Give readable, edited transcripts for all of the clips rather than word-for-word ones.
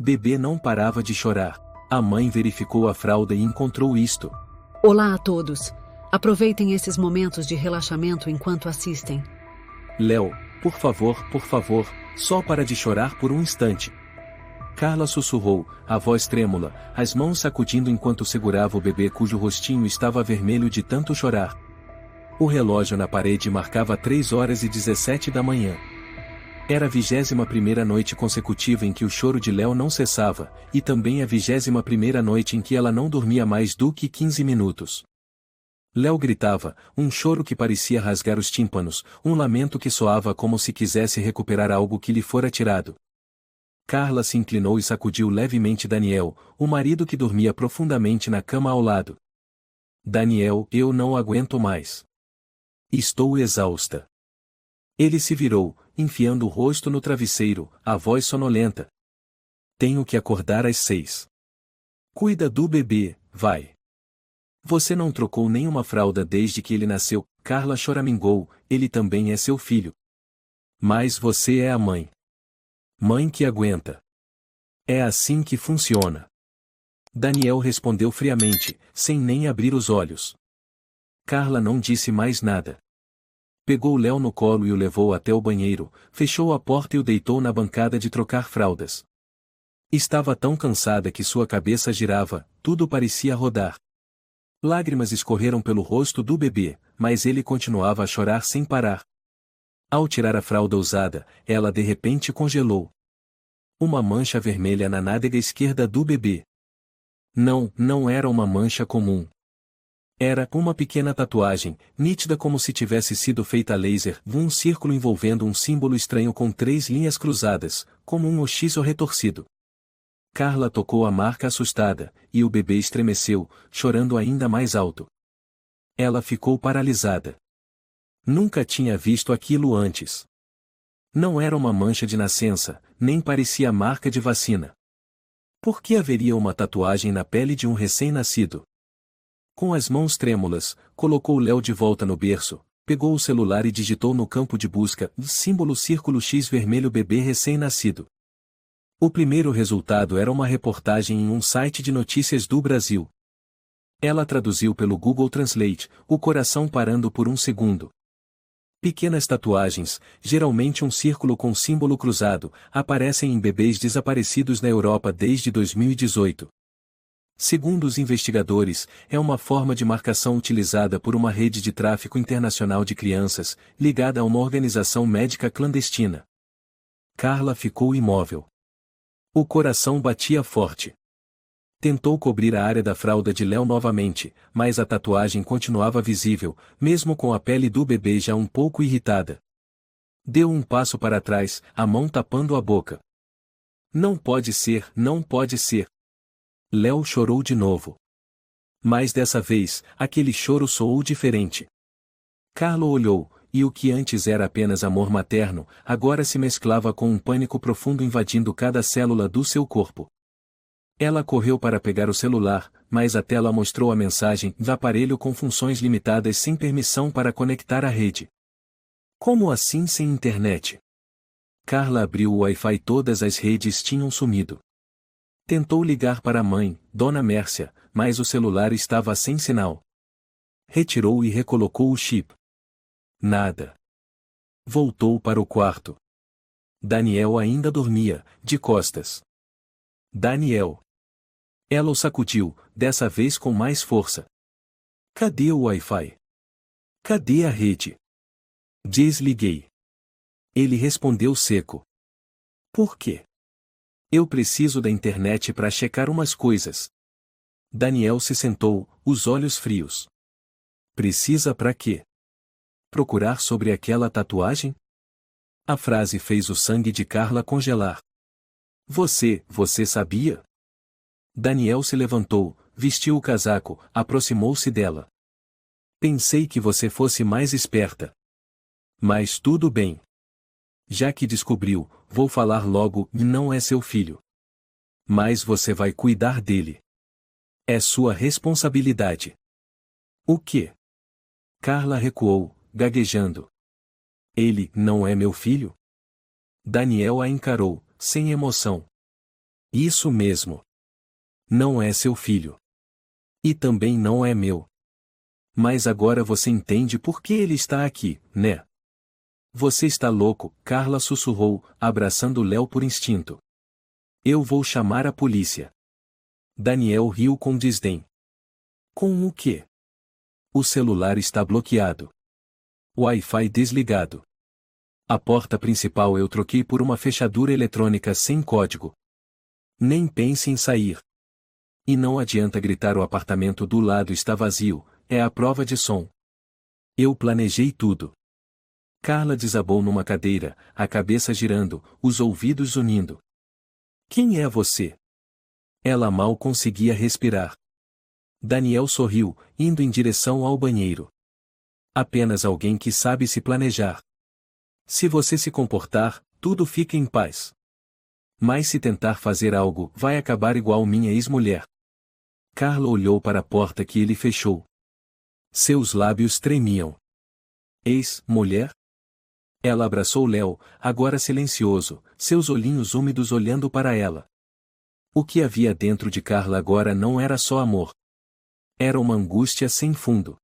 Bebê não parava de chorar. A mãe verificou a fralda e encontrou isto. Olá a todos. Aproveitem esses momentos de relaxamento enquanto assistem. Léo, por favor, só para de chorar por um instante. Carla sussurrou, a voz trêmula, as mãos sacudindo enquanto segurava o bebê cujo rostinho estava vermelho de tanto chorar. O relógio na parede marcava 3h17 da manhã. Era a 21ª noite consecutiva em que o choro de Léo não cessava, e também a 21ª noite em que ela não dormia mais do que 15 minutos. Léo gritava, um choro que parecia rasgar os tímpanos, um lamento que soava como se quisesse recuperar algo que lhe fora tirado. Carla se inclinou e sacudiu levemente Daniel, o marido que dormia profundamente na cama ao lado. Daniel, eu não aguento mais. Estou exausta. Ele se virou, enfiando o rosto no travesseiro, a voz sonolenta. Tenho que acordar às 6. Cuida do bebê, vai. Você não trocou nenhuma fralda desde que ele nasceu, Carla choramingou, ele também é seu filho. Mas você é a mãe. Mãe que aguenta. É assim que funciona. Daniel respondeu friamente, sem nem abrir os olhos. Carla não disse mais nada. Pegou Léo no colo e o levou até o banheiro, fechou a porta e o deitou na bancada de trocar fraldas. Estava tão cansada que sua cabeça girava, tudo parecia rodar. Lágrimas escorreram pelo rosto do bebê, mas ele continuava a chorar sem parar. Ao tirar a fralda usada, ela de repente congelou. Uma mancha vermelha na nádega esquerda do bebê. Não era uma mancha comum. Era uma pequena tatuagem, nítida como se tivesse sido feita a laser, um círculo envolvendo um símbolo estranho com 3 linhas cruzadas, como um oxiso retorcido. Carla tocou a marca assustada, e o bebê estremeceu, chorando ainda mais alto. Ela ficou paralisada. Nunca tinha visto aquilo antes. Não era uma mancha de nascença, nem parecia marca de vacina. Por que haveria uma tatuagem na pele de um recém-nascido? Com as mãos trêmulas, colocou Léo de volta no berço, pegou o celular e digitou no campo de busca, símbolo círculo X vermelho bebê recém-nascido. O primeiro resultado era uma reportagem em um site de notícias do Brasil. Ela traduziu pelo Google Translate, o coração parando por um segundo. Pequenas tatuagens, geralmente um círculo com símbolo cruzado, aparecem em bebês desaparecidos na Europa desde 2018. Segundo os investigadores, é uma forma de marcação utilizada por uma rede de tráfico internacional de crianças, ligada a uma organização médica clandestina. Carla ficou imóvel. O coração batia forte. Tentou cobrir a área da fralda de Léo novamente, mas a tatuagem continuava visível, mesmo com a pele do bebê já um pouco irritada. Deu um passo para trás, a mão tapando a boca. Não pode ser, não pode ser. Léo chorou de novo. Mas dessa vez, aquele choro soou diferente. Carla olhou, e o que antes era apenas amor materno, agora se mesclava com um pânico profundo invadindo cada célula do seu corpo. Ela correu para pegar o celular, mas a tela mostrou a mensagem do aparelho com funções limitadas sem permissão para conectar à rede. Como assim sem internet? Carla abriu o Wi-Fi e todas as redes tinham sumido. Tentou ligar para a mãe, Dona Mércia, mas o celular estava sem sinal. Retirou e recolocou o chip. Nada. Voltou para o quarto. Daniel ainda dormia, de costas. Daniel. Ela o sacudiu, dessa vez com mais força. Cadê o Wi-Fi? Cadê a rede? Desliguei. Ele respondeu seco. Por quê? Eu preciso da internet para checar umas coisas. Daniel se sentou, os olhos frios. Precisa para quê? Procurar sobre aquela tatuagem? A frase fez o sangue de Carla congelar. Você sabia? Daniel se levantou, vestiu o casaco, aproximou-se dela. Pensei que você fosse mais esperta. Mas tudo bem. Já que descobriu, vou falar logo, não é seu filho. Mas você vai cuidar dele. É sua responsabilidade. O quê? Carla recuou, gaguejando. Ele não é meu filho? Daniel a encarou, sem emoção. Isso mesmo. Não é seu filho. E também não é meu. Mas agora você entende por que ele está aqui, né? Você está louco, Carla sussurrou, abraçando Léo por instinto. Eu vou chamar a polícia. Daniel riu com desdém. Com o quê? O celular está bloqueado. Wi-Fi desligado. A porta principal eu troquei por uma fechadura eletrônica sem código. Nem pense em sair. E não adianta gritar, o apartamento do lado está vazio, é a prova de som. Eu planejei tudo. Carla desabou numa cadeira, a cabeça girando, os ouvidos unindo. Quem é você? Ela mal conseguia respirar. Daniel sorriu, indo em direção ao banheiro. Apenas alguém que sabe se planejar. Se você se comportar, tudo fica em paz. Mas se tentar fazer algo, vai acabar igual minha ex-mulher. Carla olhou para a porta que ele fechou. Seus lábios tremiam. Ex-mulher? Ela abraçou Léo, agora silencioso, seus olhinhos úmidos olhando para ela. O que havia dentro de Carla agora não era só amor. Era uma angústia sem fundo.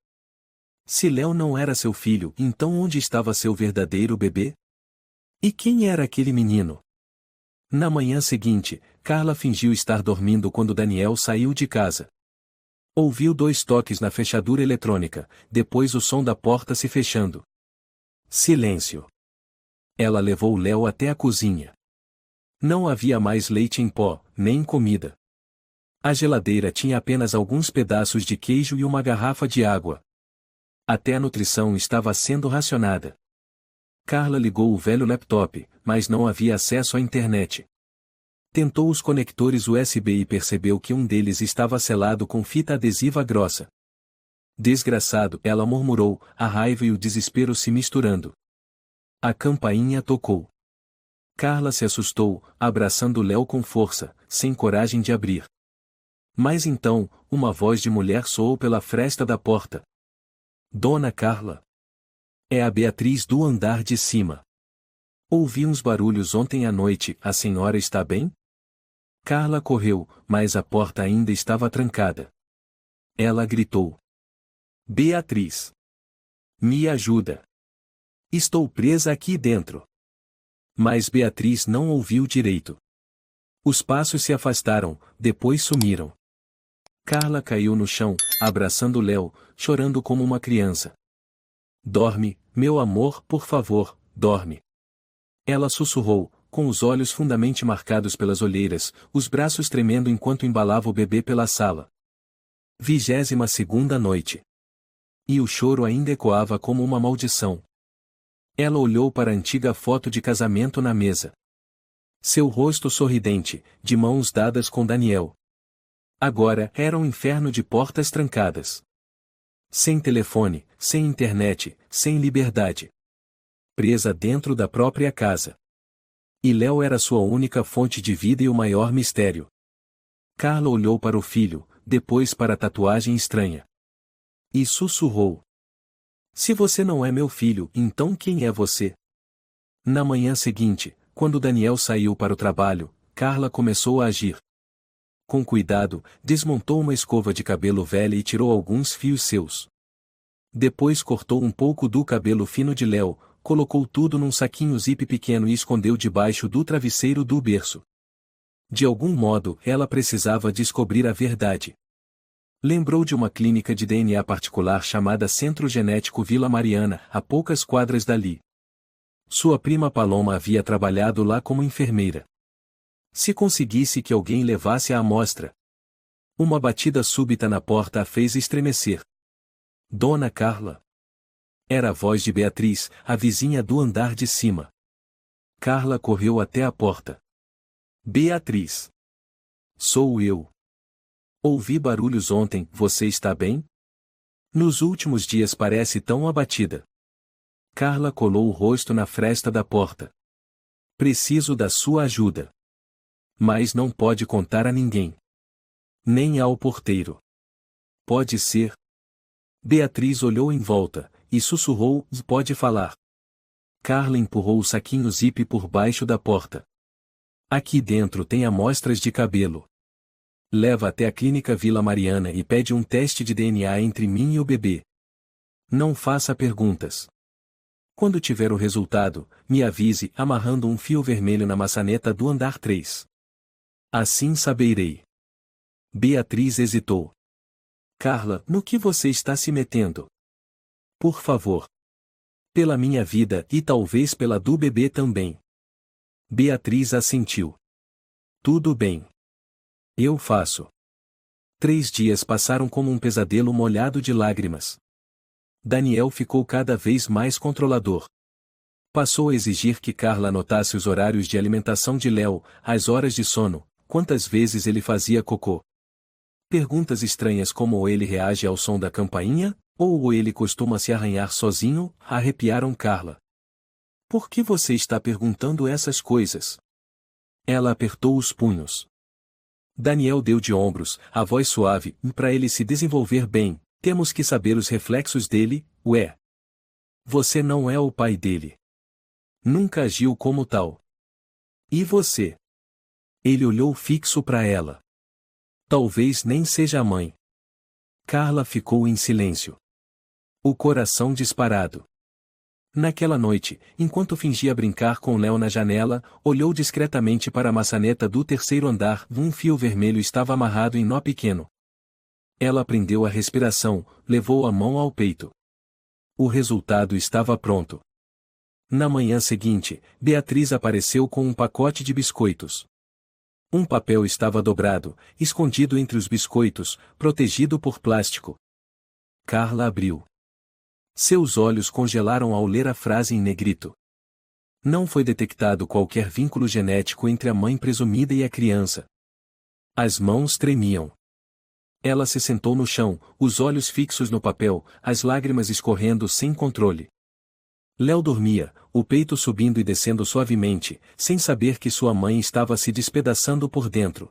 Se Léo não era seu filho, então onde estava seu verdadeiro bebê? E quem era aquele menino? Na manhã seguinte, Carla fingiu estar dormindo quando Daniel saiu de casa. Ouviu 2 toques na fechadura eletrônica, depois o som da porta se fechando. Silêncio. Ela levou Léo até a cozinha. Não havia mais leite em pó, nem comida. A geladeira tinha apenas alguns pedaços de queijo e uma garrafa de água. Até a nutrição estava sendo racionada. Carla ligou o velho laptop, mas não havia acesso à internet. Tentou os conectores USB e percebeu que um deles estava selado com fita adesiva grossa. Desgraçado, ela murmurou, a raiva e o desespero se misturando. A campainha tocou. Carla se assustou, abraçando Léo com força, sem coragem de abrir. Mas então, uma voz de mulher soou pela fresta da porta. Dona Carla. É a Beatriz do andar de cima. Ouvi uns barulhos ontem à noite, a senhora está bem? Carla correu, mas a porta ainda estava trancada. Ela gritou. Beatriz. Me ajuda. Estou presa aqui dentro. Mas Beatriz não ouviu direito. Os passos se afastaram, depois sumiram. Carla caiu no chão, abraçando Léo, chorando como uma criança. Dorme, meu amor, por favor, dorme. Ela sussurrou, com os olhos fundamente marcados pelas olheiras, os braços tremendo enquanto embalava o bebê pela sala. 22ª noite. E o choro ainda ecoava como uma maldição. Ela olhou para a antiga foto de casamento na mesa. Seu rosto sorridente, de mãos dadas com Daniel. Agora era um inferno de portas trancadas. Sem telefone, sem internet, sem liberdade. Presa dentro da própria casa. E Léo era sua única fonte de vida e o maior mistério. Carla olhou para o filho, depois para a tatuagem estranha. E sussurrou. Se você não é meu filho, então quem é você? Na manhã seguinte, quando Daniel saiu para o trabalho, Carla começou a agir. Com cuidado, desmontou uma escova de cabelo velha e tirou alguns fios seus. Depois cortou um pouco do cabelo fino de Léo, colocou tudo num saquinho zip pequeno e escondeu debaixo do travesseiro do berço. De algum modo, ela precisava descobrir a verdade. Lembrou de uma clínica de DNA particular chamada Centro Genético Vila Mariana, a poucas quadras dali. Sua prima Paloma havia trabalhado lá como enfermeira. Se conseguisse que alguém levasse a amostra. Uma batida súbita na porta a fez estremecer. Dona Carla. Era a voz de Beatriz, a vizinha do andar de cima. Carla correu até a porta. Beatriz. Sou eu. Ouvi barulhos ontem, você está bem? Nos últimos dias parece tão abatida. Carla colou o rosto na fresta da porta. Preciso da sua ajuda. Mas não pode contar a ninguém. Nem ao porteiro. Pode ser. Beatriz olhou em volta, e sussurrou, pode falar. Carla empurrou o saquinho zip por baixo da porta. Aqui dentro tem amostras de cabelo. Leva até a clínica Vila Mariana e pede um teste de DNA entre mim e o bebê. Não faça perguntas. Quando tiver o resultado, me avise amarrando um fio vermelho na maçaneta do andar 3. Assim saberei. Beatriz hesitou. Carla, no que você está se metendo? Por favor. Pela minha vida e talvez pela do bebê também. Beatriz assentiu. Tudo bem. Eu faço. 3 dias passaram como um pesadelo molhado de lágrimas. Daniel ficou cada vez mais controlador. Passou a exigir que Carla anotasse os horários de alimentação de Léo, as horas de sono, quantas vezes ele fazia cocô. Perguntas estranhas como ele reage ao som da campainha, ou ele costuma se arranhar sozinho, arrepiaram Carla. Por que você está perguntando essas coisas? Ela apertou os punhos. Daniel deu de ombros, a voz suave, para ele se desenvolver bem, temos que saber os reflexos dele, ué. Você não é o pai dele. Nunca agiu como tal. E você? Ele olhou fixo para ela. Talvez nem seja a mãe. Carla ficou em silêncio. O coração disparado. Naquela noite, enquanto fingia brincar com Léo na janela, olhou discretamente para a maçaneta do 3º andar. Um fio vermelho estava amarrado em nó pequeno. Ela prendeu a respiração, levou a mão ao peito. O resultado estava pronto. Na manhã seguinte, Beatriz apareceu com um pacote de biscoitos. Um papel estava dobrado, escondido entre os biscoitos, protegido por plástico. Carla abriu. Seus olhos congelaram ao ler a frase em negrito. Não foi detectado qualquer vínculo genético entre a mãe presumida e a criança. As mãos tremiam. Ela se sentou no chão, os olhos fixos no papel, as lágrimas escorrendo sem controle. Léo dormia, o peito subindo e descendo suavemente, sem saber que sua mãe estava se despedaçando por dentro.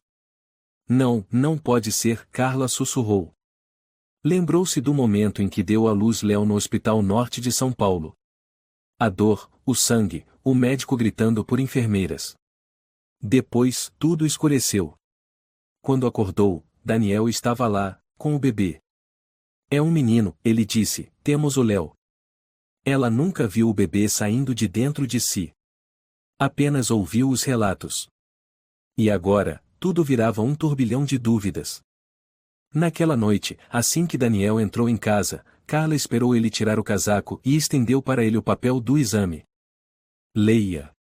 Não, não pode ser, Carla sussurrou. Lembrou-se do momento em que deu à luz Léo no Hospital Norte de São Paulo. A dor, o sangue, o médico gritando por enfermeiras. Depois, tudo escureceu. Quando acordou, Daniel estava lá, com o bebê. É um menino, ele disse, temos o Léo. Ela nunca viu o bebê saindo de dentro de si. Apenas ouviu os relatos. E agora, tudo virava um turbilhão de dúvidas. Naquela noite, assim que Daniel entrou em casa, Carla esperou ele tirar o casaco e estendeu para ele o papel do exame. Leia.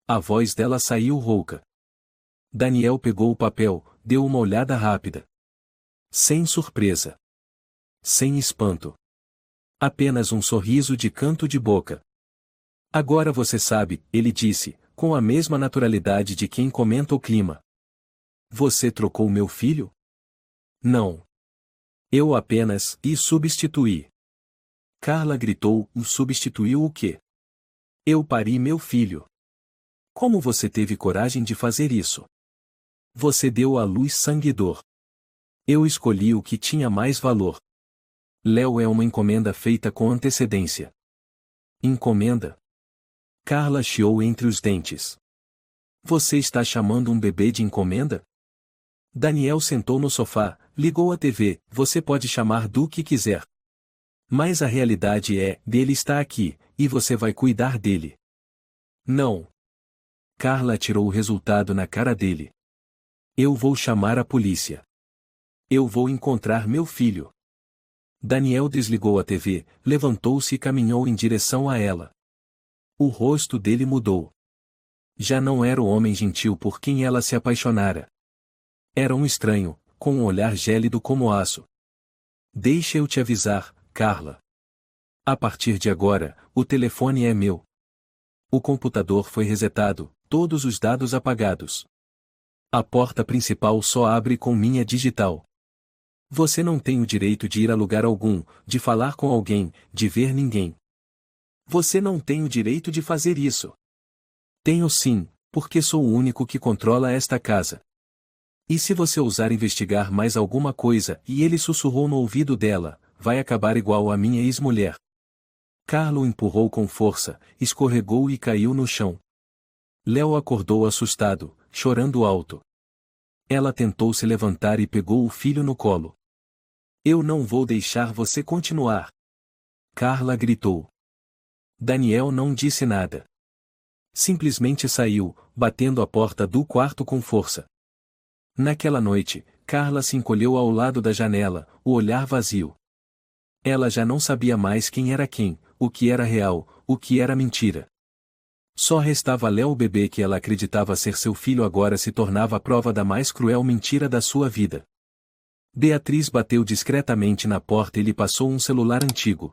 A voz dela saiu rouca. Daniel pegou o papel, deu uma olhada rápida. Sem surpresa. Sem espanto. Apenas um sorriso de canto de boca. Agora você sabe, ele disse, com a mesma naturalidade de quem comenta o clima. Você trocou meu filho? Não. Eu apenas substituí. Carla gritou, substituiu o quê? Eu pari meu filho. Como você teve coragem de fazer isso? Você deu à luz sanguidor. Eu escolhi o que tinha mais valor. Léo é uma encomenda feita com antecedência. Encomenda? Carla chiou entre os dentes. Você está chamando um bebê de encomenda? Daniel sentou no sofá, ligou a TV, você pode chamar do que quiser. Mas a realidade é, dele está aqui, e você vai cuidar dele. Não. Carla tirou o resultado na cara dele. Eu vou chamar a polícia. Eu vou encontrar meu filho. Daniel desligou a TV, levantou-se e caminhou em direção a ela. O rosto dele mudou. Já não era o homem gentil por quem ela se apaixonara. Era um estranho, com um olhar gélido como aço. Deixa eu te avisar, Carla. A partir de agora, o telefone é meu. O computador foi resetado, todos os dados apagados. A porta principal só abre com minha digital. Você não tem o direito de ir a lugar algum, de falar com alguém, de ver ninguém. Você não tem o direito de fazer isso. Tenho sim, porque sou o único que controla esta casa. E se você ousar investigar mais alguma coisa, e ele sussurrou no ouvido dela, vai acabar igual a minha ex-mulher. Carla o empurrou com força, escorregou e caiu no chão. Léo acordou assustado, chorando alto. Ela tentou se levantar e pegou o filho no colo. Eu não vou deixar você continuar. Carla gritou. Daniel não disse nada. Simplesmente saiu, batendo a porta do quarto com força. Naquela noite, Carla se encolheu ao lado da janela, o olhar vazio. Ela já não sabia mais quem era quem, o que era real, o que era mentira. Só restava Léo, o bebê que ela acreditava ser seu filho agora se tornava a prova da mais cruel mentira da sua vida. Beatriz bateu discretamente na porta e lhe passou um celular antigo.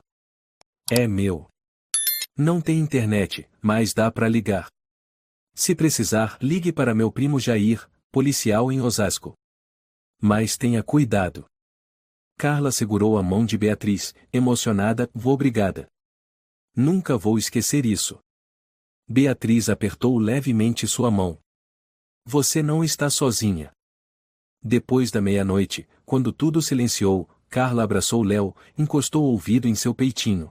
É meu. Não tem internet, mas dá para ligar. Se precisar, ligue para meu primo Jair, policial em Osasco. Mas tenha cuidado. Carla segurou a mão de Beatriz, emocionada. Obrigada. Nunca vou esquecer isso. Beatriz apertou levemente sua mão. Você não está sozinha. Depois da meia-noite, quando tudo silenciou, Carla abraçou Léo, encostou o ouvido em seu peitinho.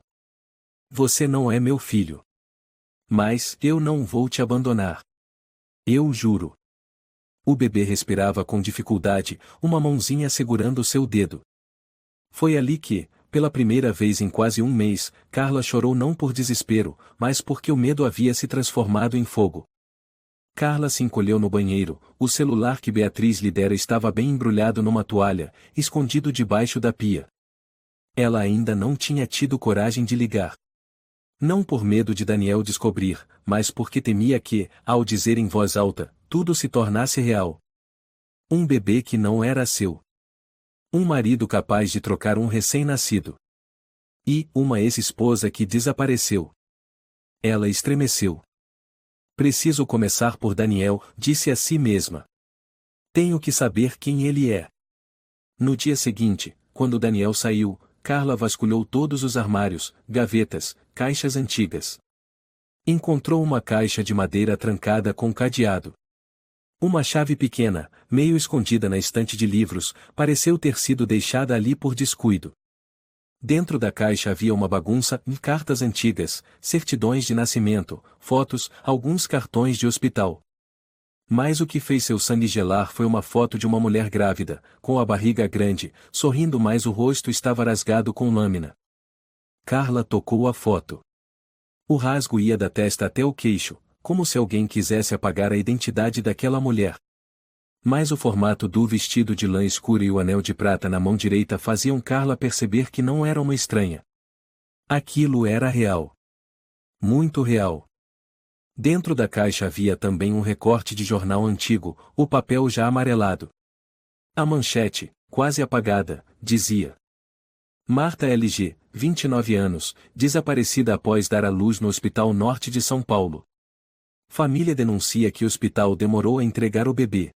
Você não é meu filho. Mas eu não vou te abandonar. Eu juro. O bebê respirava com dificuldade, uma mãozinha segurando seu dedo. Foi ali que, pela primeira vez em quase um mês, Carla chorou não por desespero, mas porque o medo havia se transformado em fogo. Carla se encolheu no banheiro, o celular que Beatriz lhe dera estava bem embrulhado numa toalha, escondido debaixo da pia. Ela ainda não tinha tido coragem de ligar. Não por medo de Daniel descobrir, mas porque temia que, ao dizer em voz alta, tudo se tornasse real. Um bebê que não era seu. Um marido capaz de trocar um recém-nascido. E uma ex-esposa que desapareceu. Ela estremeceu. Preciso começar por Daniel, disse a si mesma. Tenho que saber quem ele é. No dia seguinte, quando Daniel saiu, Carla vasculhou todos os armários, gavetas, caixas antigas. Encontrou uma caixa de madeira trancada com cadeado. Uma chave pequena, meio escondida na estante de livros, pareceu ter sido deixada ali por descuido. Dentro da caixa havia uma bagunça, cartas antigas, certidões de nascimento, fotos, alguns cartões de hospital. Mas o que fez seu sangue gelar foi uma foto de uma mulher grávida, com a barriga grande, sorrindo, mas o rosto estava rasgado com lâmina. Carla tocou a foto. O rasgo ia da testa até o queixo, como se alguém quisesse apagar a identidade daquela mulher. Mas o formato do vestido de lã escuro e o anel de prata na mão direita faziam Carla perceber que não era uma estranha. Aquilo era real. Muito real. Dentro da caixa havia também um recorte de jornal antigo, o papel já amarelado. A manchete, quase apagada, dizia: Marta LG, 29 anos, desaparecida após dar à luz no Hospital Norte de São Paulo. Família denuncia que o hospital demorou a entregar o bebê.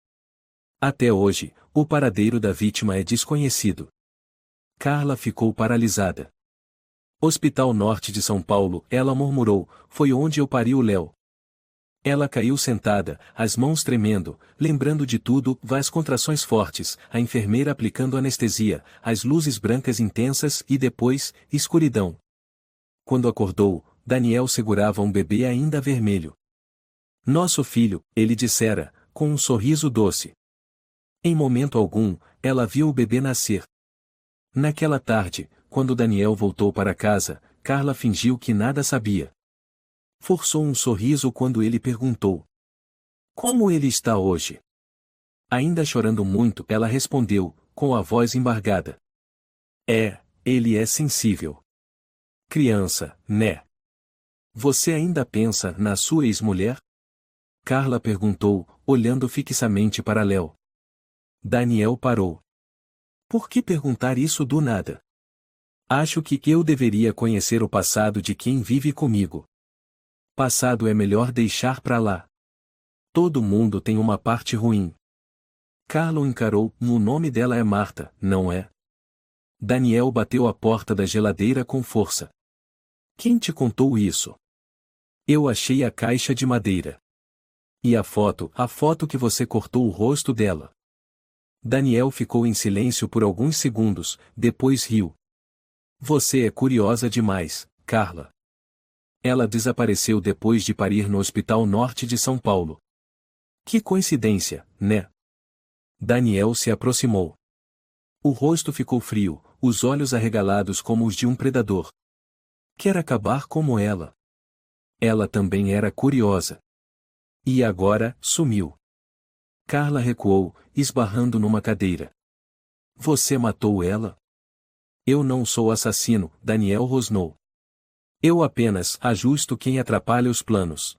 Até hoje, o paradeiro da vítima é desconhecido. Carla ficou paralisada. Hospital Norte de São Paulo, ela murmurou, foi onde eu pari o Léo. Ela caiu sentada, as mãos tremendo, lembrando de tudo, as contrações fortes, a enfermeira aplicando anestesia, as luzes brancas intensas e depois, escuridão. Quando acordou, Daniel segurava um bebê ainda vermelho. Nosso filho, ele dissera, com um sorriso doce. Em momento algum, ela viu o bebê nascer. Naquela tarde, quando Daniel voltou para casa, Carla fingiu que nada sabia. Forçou um sorriso quando ele perguntou: como ele está hoje? Ainda chorando muito, ela respondeu, com a voz embargada: ele é sensível. Criança, né? Você ainda pensa na sua ex-mulher? Carla perguntou, olhando fixamente para Léo. Daniel parou. Por que perguntar isso do nada? Acho que eu deveria conhecer o passado de quem vive comigo. Passado é melhor deixar pra lá. Todo mundo tem uma parte ruim. Carla o encarou, o nome dela é Marta, não é? Daniel bateu a porta da geladeira com força. Quem te contou isso? Eu achei a caixa de madeira. E a foto que você cortou o rosto dela. Daniel ficou em silêncio por alguns segundos, depois riu. Você é curiosa demais, Carla. Ela desapareceu depois de parir no Hospital Norte de São Paulo. Que coincidência, né? Daniel se aproximou. O rosto ficou frio, os olhos arregalados como os de um predador. Quer acabar como ela. Ela também era curiosa. E agora, sumiu. Carla recuou, esbarrando numa cadeira. Você matou ela? Eu não sou assassino, Daniel rosnou. Eu apenas ajusto quem atrapalha os planos.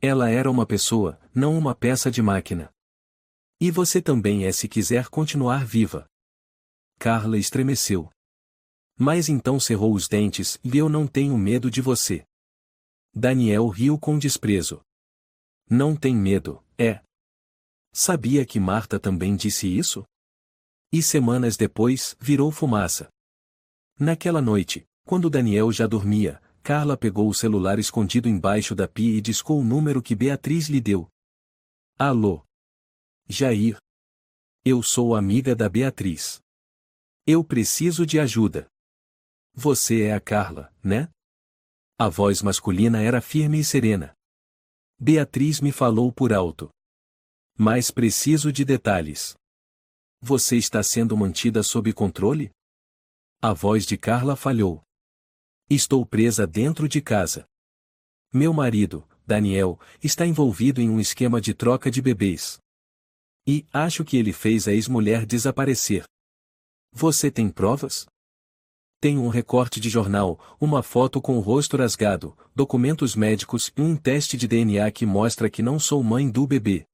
Ela era uma pessoa, não uma peça de máquina. E você também é se quiser continuar viva. Carla estremeceu. Mas então cerrou os dentes e eu não tenho medo de você. Daniel riu com desprezo. Não tem medo, é? Sabia que Marta também disse isso? E semanas depois, virou fumaça. Naquela noite, quando Daniel já dormia, Carla pegou o celular escondido embaixo da pia e discou o número que Beatriz lhe deu. Alô? Jair. Eu sou amiga da Beatriz. Eu preciso de ajuda. Você é a Carla, né? A voz masculina era firme e serena. Beatriz me falou por alto. Mas preciso de detalhes. Você está sendo mantida sob controle? A voz de Carla falhou. Estou presa dentro de casa. Meu marido, Daniel, está envolvido em um esquema de troca de bebês. E acho que ele fez a ex-mulher desaparecer. Você tem provas? Tenho um recorte de jornal, uma foto com o rosto rasgado, documentos médicos e um teste de DNA que mostra que não sou mãe do bebê.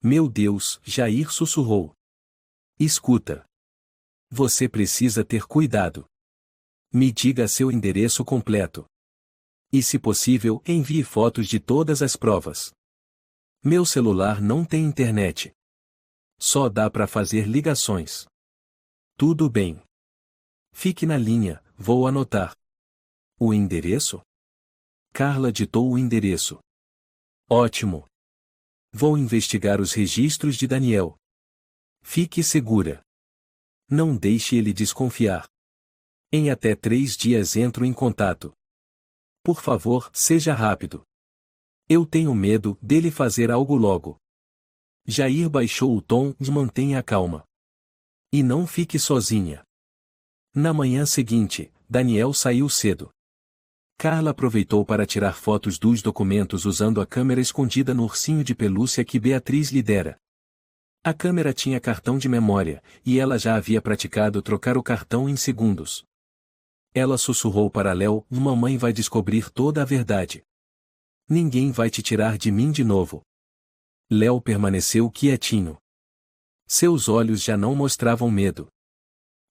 Meu Deus, Jair sussurrou. Escuta. Você precisa ter cuidado. Me diga seu endereço completo. E se possível, envie fotos de todas as provas. Meu celular não tem internet. Só dá para fazer ligações. Tudo bem. Fique na linha, vou anotar. O endereço? Carla ditou o endereço. Ótimo. Vou investigar os registros de Daniel. Fique segura. Não deixe ele desconfiar. Em até 3 dias entro em contato. Por favor, seja rápido. Eu tenho medo dele fazer algo logo. Jair baixou o tom e mantenha a calma. E não fique sozinha. Na manhã seguinte, Daniel saiu cedo. Carla aproveitou para tirar fotos dos documentos usando a câmera escondida no ursinho de pelúcia que Beatriz lhe dera. A câmera tinha cartão de memória, e ela já havia praticado trocar o cartão em segundos. Ela sussurrou para Léo: mamãe vai descobrir toda a verdade. Ninguém vai te tirar de mim de novo. Léo permaneceu quietinho. Seus olhos já não mostravam medo.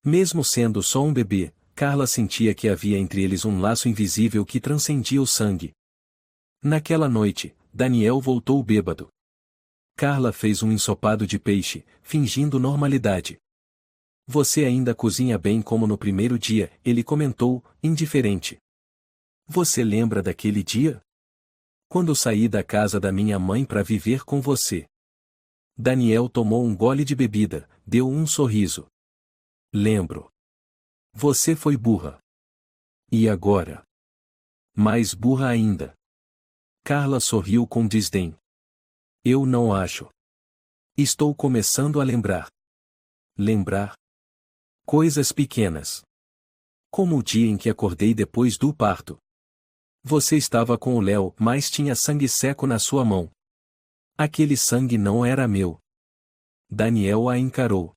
Mesmo sendo só um bebê, Carla sentia que havia entre eles um laço invisível que transcendia o sangue. Naquela noite, Daniel voltou bêbado. Carla fez um ensopado de peixe, fingindo normalidade. Você ainda cozinha bem como no primeiro dia, ele comentou, indiferente. Você lembra daquele dia? Quando saí da casa da minha mãe para viver com você. Daniel tomou um gole de bebida, deu um sorriso. Lembro. Você foi burra. E agora? Mais burra ainda. Carla sorriu com desdém. Eu não acho. Estou começando a lembrar. Lembrar? Coisas pequenas. Como o dia em que acordei depois do parto. Você estava com o Léo, mas tinha sangue seco na sua mão. Aquele sangue não era meu. Daniel a encarou.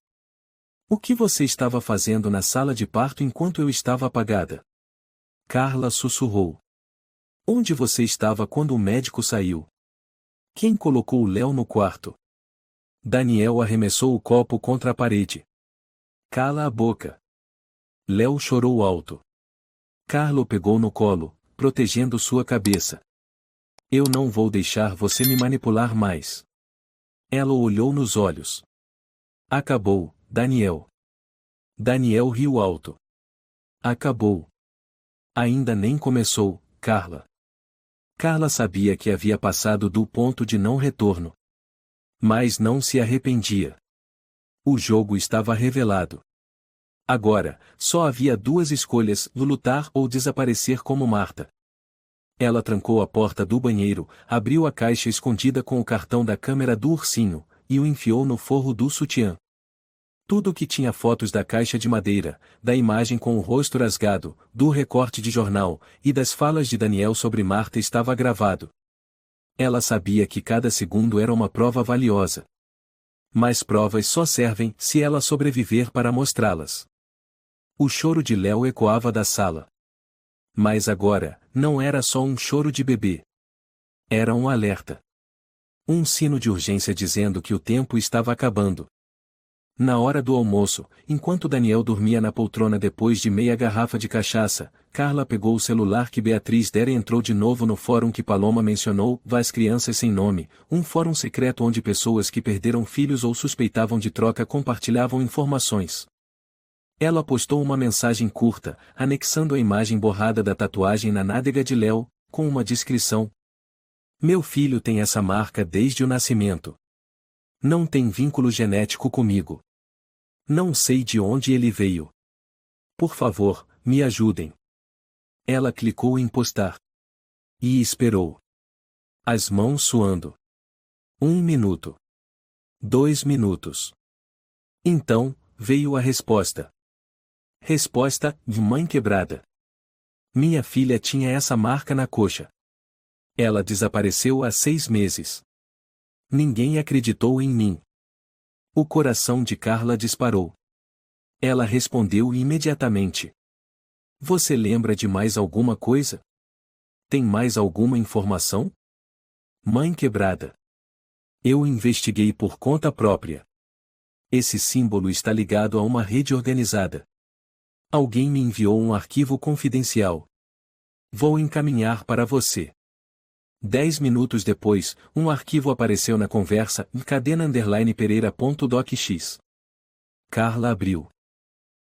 O que você estava fazendo na sala de parto enquanto eu estava apagada? Carla sussurrou. Onde você estava quando o médico saiu? Quem colocou o Léo no quarto? Daniel arremessou o copo contra a parede. Cala a boca. Léo chorou alto. Carla o pegou no colo, protegendo sua cabeça. Eu não vou deixar você me manipular mais. Ela o olhou nos olhos. Acabou, Daniel. Daniel riu alto. Acabou. Ainda nem começou, Carla. Carla sabia que havia passado do ponto de não retorno. Mas não se arrependia. O jogo estava revelado. Agora, só havia 2 escolhas: lutar ou desaparecer como Marta. Ela trancou a porta do banheiro, abriu a caixa escondida com o cartão da câmera do ursinho, e o enfiou no forro do sutiã. Tudo que tinha fotos da caixa de madeira, da imagem com o rosto rasgado, do recorte de jornal, e das falas de Daniel sobre Marta estava gravado. Ela sabia que cada segundo era uma prova valiosa. Mas provas só servem se ela sobreviver para mostrá-las. O choro de Léo ecoava da sala. Mas agora, não era só um choro de bebê. Era um alerta. Um sino de urgência dizendo que o tempo estava acabando. Na hora do almoço, enquanto Daniel dormia na poltrona depois de meia garrafa de cachaça, Carla pegou o celular que Beatriz dera e entrou de novo no fórum que Paloma mencionou, Vaz Crianças Sem Nome, um fórum secreto onde pessoas que perderam filhos ou suspeitavam de troca compartilhavam informações. Ela postou uma mensagem curta, anexando a imagem borrada da tatuagem na nádega de Léo, com uma descrição. Meu filho tem essa marca desde o nascimento. Não tem vínculo genético comigo. Não sei de onde ele veio. Por favor, me ajudem. Ela clicou em postar. E esperou. As mãos suando. 1 minuto. 2 minutos. Então, veio a resposta. Resposta, de mãe quebrada. Minha filha tinha essa marca na coxa. Ela desapareceu há 6 meses. Ninguém acreditou em mim. O coração de Carla disparou. Ela respondeu imediatamente. Você lembra de mais alguma coisa? Tem mais alguma informação? Mãe quebrada. Eu investiguei por conta própria. Esse símbolo está ligado a uma rede organizada. Alguém me enviou um arquivo confidencial. Vou encaminhar para você. 10 minutos depois, um arquivo apareceu na conversa em cadena_pereira.docx. Carla abriu.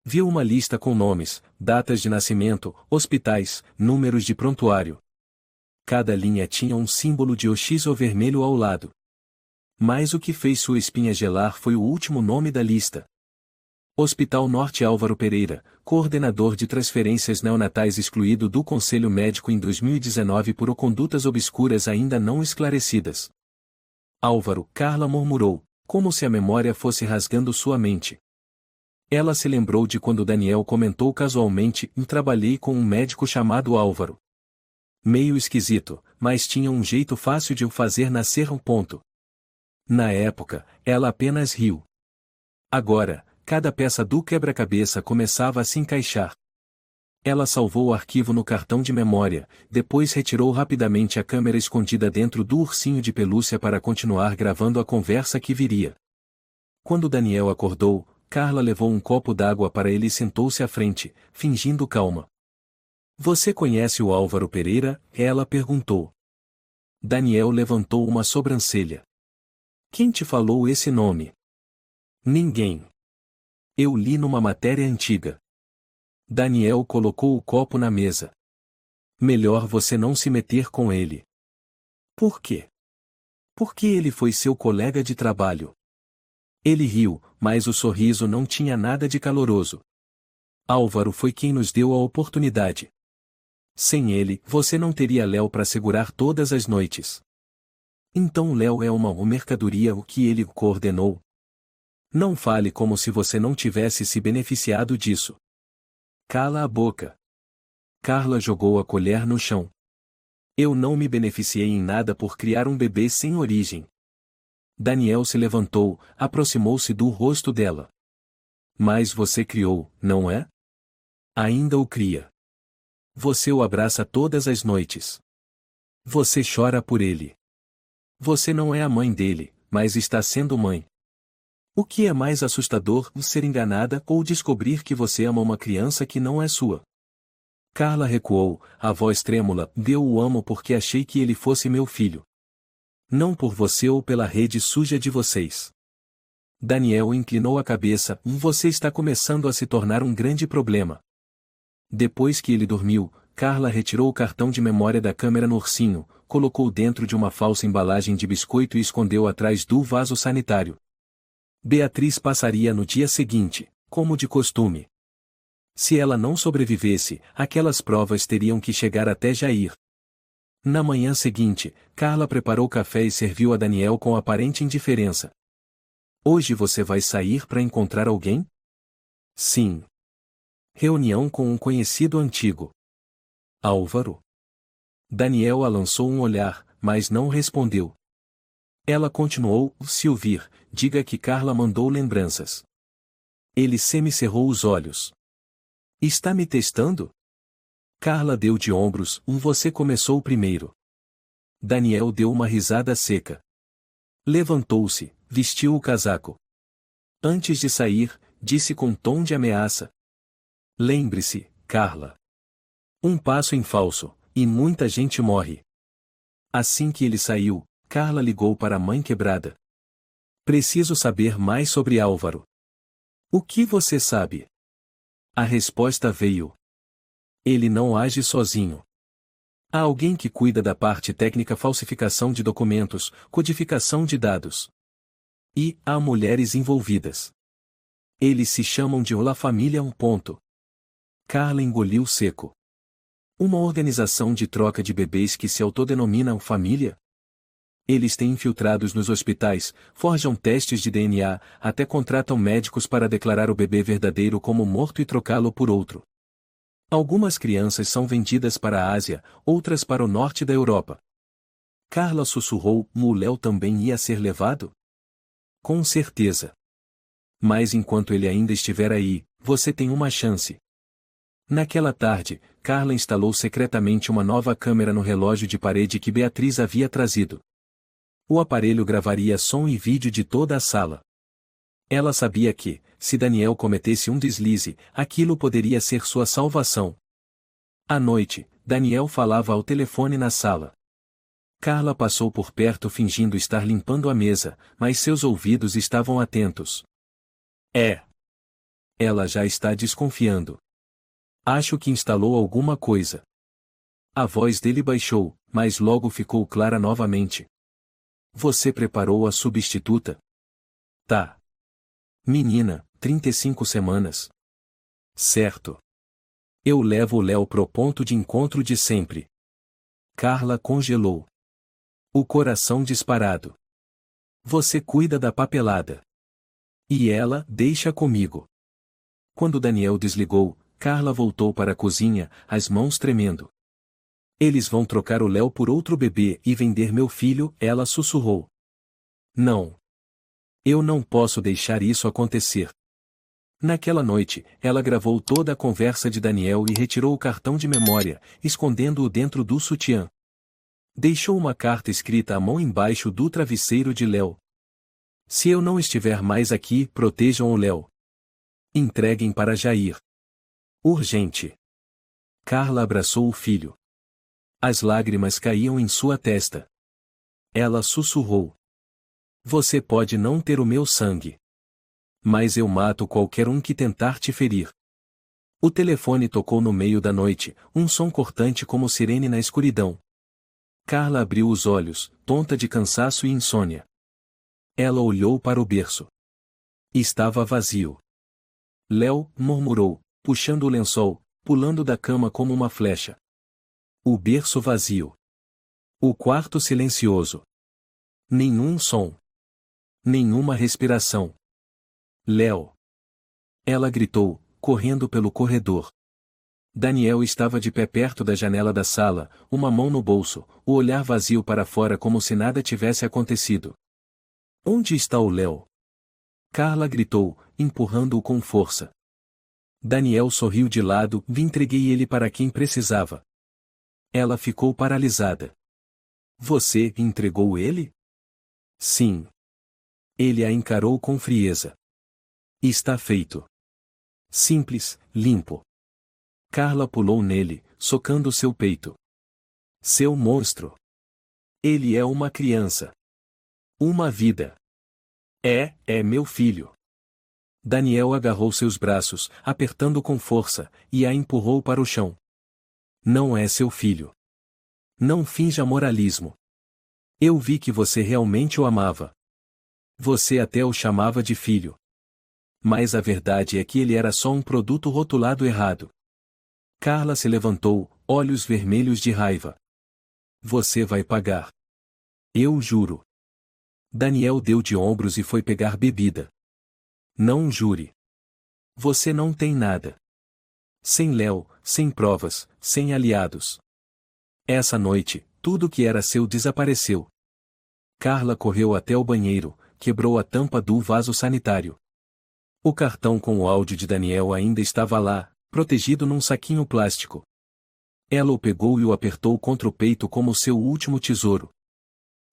Viu uma lista com nomes, datas de nascimento, hospitais, números de prontuário. Cada linha tinha um símbolo de OX ou vermelho ao lado. Mas o que fez sua espinha gelar foi o último nome da lista. Hospital Norte Álvaro Pereira, coordenador de transferências neonatais excluído do Conselho Médico em 2019 por condutas obscuras ainda não esclarecidas. Álvaro, Carla murmurou, como se a memória fosse rasgando sua mente. Ela se lembrou de quando Daniel comentou casualmente trabalhei com um médico chamado Álvaro. Meio esquisito, mas tinha um jeito fácil de o fazer nascer um ponto. Na época, ela apenas riu. Agora, cada peça do quebra-cabeça começava a se encaixar. Ela salvou o arquivo no cartão de memória, depois retirou rapidamente a câmera escondida dentro do ursinho de pelúcia para continuar gravando a conversa que viria. Quando Daniel acordou, Carla levou um copo d'água para ele e sentou-se à frente, fingindo calma. Você conhece o Álvaro Pereira? Ela perguntou. Daniel levantou uma sobrancelha. Quem te falou esse nome? Ninguém. Eu li numa matéria antiga. Daniel colocou o copo na mesa. Melhor você não se meter com ele. Por quê? Porque ele foi seu colega de trabalho. Ele riu, mas o sorriso não tinha nada de caloroso. Álvaro foi quem nos deu a oportunidade. Sem ele, você não teria Léo para segurar todas as noites. Então Léo é uma mercadoria o que ele coordenou. Não fale como se você não tivesse se beneficiado disso. Cala a boca. Carla jogou a colher no chão. Eu não me beneficiei em nada por criar um bebê sem origem. Daniel se levantou, aproximou-se do rosto dela. Mas você criou, não é? Ainda o cria. Você o abraça todas as noites. Você chora por ele. Você não é a mãe dele, mas está sendo mãe. O que é mais assustador, ser enganada ou descobrir que você ama uma criança que não é sua? Carla recuou, a voz trêmula, eu o amo porque achei que ele fosse meu filho. Não por você ou pela rede suja de vocês. Daniel inclinou a cabeça, você está começando a se tornar um grande problema. Depois que ele dormiu, Carla retirou o cartão de memória da câmera no ursinho, colocou dentro de uma falsa embalagem de biscoito e escondeu atrás do vaso sanitário. Beatriz passaria no dia seguinte, como de costume. Se ela não sobrevivesse, aquelas provas teriam que chegar até Jair. Na manhã seguinte, Carla preparou café e serviu a Daniel com aparente indiferença. Hoje você vai sair para encontrar alguém? Sim. Reunião com um conhecido antigo. Álvaro. Daniel a lançou um olhar, mas não respondeu. Ela continuou, se ouvir, diga que Carla mandou lembranças. Ele semicerrou os olhos. Está me testando? Carla deu de ombros, você começou primeiro. Daniel deu uma risada seca. Levantou-se, vestiu o casaco. Antes de sair, disse com tom de ameaça. Lembre-se, Carla. Um passo em falso, e muita gente morre. Assim que ele saiu, Carla ligou para a mãe quebrada. Preciso saber mais sobre Álvaro. O que você sabe? A resposta veio. Ele não age sozinho. Há alguém que cuida da parte técnica, falsificação de documentos, codificação de dados. E há mulheres envolvidas. Eles se chamam de La Família . Carla engoliu seco. Uma organização de troca de bebês que se autodenomina família? Eles têm infiltrados nos hospitais, forjam testes de DNA, até contratam médicos para declarar o bebê verdadeiro como morto e trocá-lo por outro. Algumas crianças são vendidas para a Ásia, outras para o norte da Europa. Carla sussurrou, o Léo também ia ser levado? Com certeza. Mas enquanto ele ainda estiver aí, você tem uma chance. Naquela tarde, Carla instalou secretamente uma nova câmera no relógio de parede que Beatriz havia trazido. O aparelho gravaria som e vídeo de toda a sala. Ela sabia que, se Daniel cometesse um deslize, aquilo poderia ser sua salvação. À noite, Daniel falava ao telefone na sala. Carla passou por perto fingindo estar limpando a mesa, mas seus ouvidos estavam atentos. Ela já está desconfiando. Acho que instalou alguma coisa. A voz dele baixou, mas logo ficou clara novamente. Você preparou a substituta? Tá. Menina, 35 semanas. Certo. Eu levo o Léo pro ponto de encontro de sempre. Carla congelou. O coração disparado. Você cuida da papelada. E ela, deixa comigo. Quando Daniel desligou, Carla voltou para a cozinha, as mãos tremendo. Eles vão trocar o Léo por outro bebê e vender meu filho, ela sussurrou. Não. Eu não posso deixar isso acontecer. Naquela noite, ela gravou toda a conversa de Daniel e retirou o cartão de memória, escondendo-o dentro do sutiã. Deixou uma carta escrita à mão embaixo do travesseiro de Léo. Se eu não estiver mais aqui, protejam o Léo. Entreguem para Jair. Urgente. Carla abraçou o filho. As lágrimas caíam em sua testa. Ela sussurrou. Você pode não ter o meu sangue. Mas eu mato qualquer um que tentar te ferir. O telefone tocou no meio da noite, um som cortante como sirene na escuridão. Carla abriu os olhos, tonta de cansaço e insônia. Ela olhou para o berço. Estava vazio. Léo, murmurou, puxando o lençol, pulando da cama como uma flecha. O berço vazio. O quarto silencioso. Nenhum som. Nenhuma respiração. Léo. Ela gritou, correndo pelo corredor. Daniel estava de pé perto da janela da sala, uma mão no bolso, o olhar vazio para fora como se nada tivesse acontecido. Onde está o Léo? Carla gritou, empurrando-o com força. Daniel sorriu de lado, entreguei ele para quem precisava. Ela ficou paralisada. Você entregou ele? Sim. Ele a encarou com frieza. Está feito. Simples, limpo. Carla pulou nele, socando seu peito. Seu monstro. Ele é uma criança. Uma vida. É meu filho. Daniel agarrou seus braços, apertando com força, e a empurrou para o chão. Não é seu filho. Não finja moralismo. Eu vi que você realmente o amava. Você até o chamava de filho. Mas a verdade é que ele era só um produto rotulado errado. Carla se levantou, olhos vermelhos de raiva. Você vai pagar. Eu juro. Daniel deu de ombros e foi pegar bebida. Não jure. Você não tem nada. Sem Léo, sem provas, sem aliados. Essa noite, tudo que era seu desapareceu. Carla correu até o banheiro, quebrou a tampa do vaso sanitário. O cartão com o áudio de Daniel ainda estava lá, protegido num saquinho plástico. Ela o pegou e o apertou contra o peito como seu último tesouro.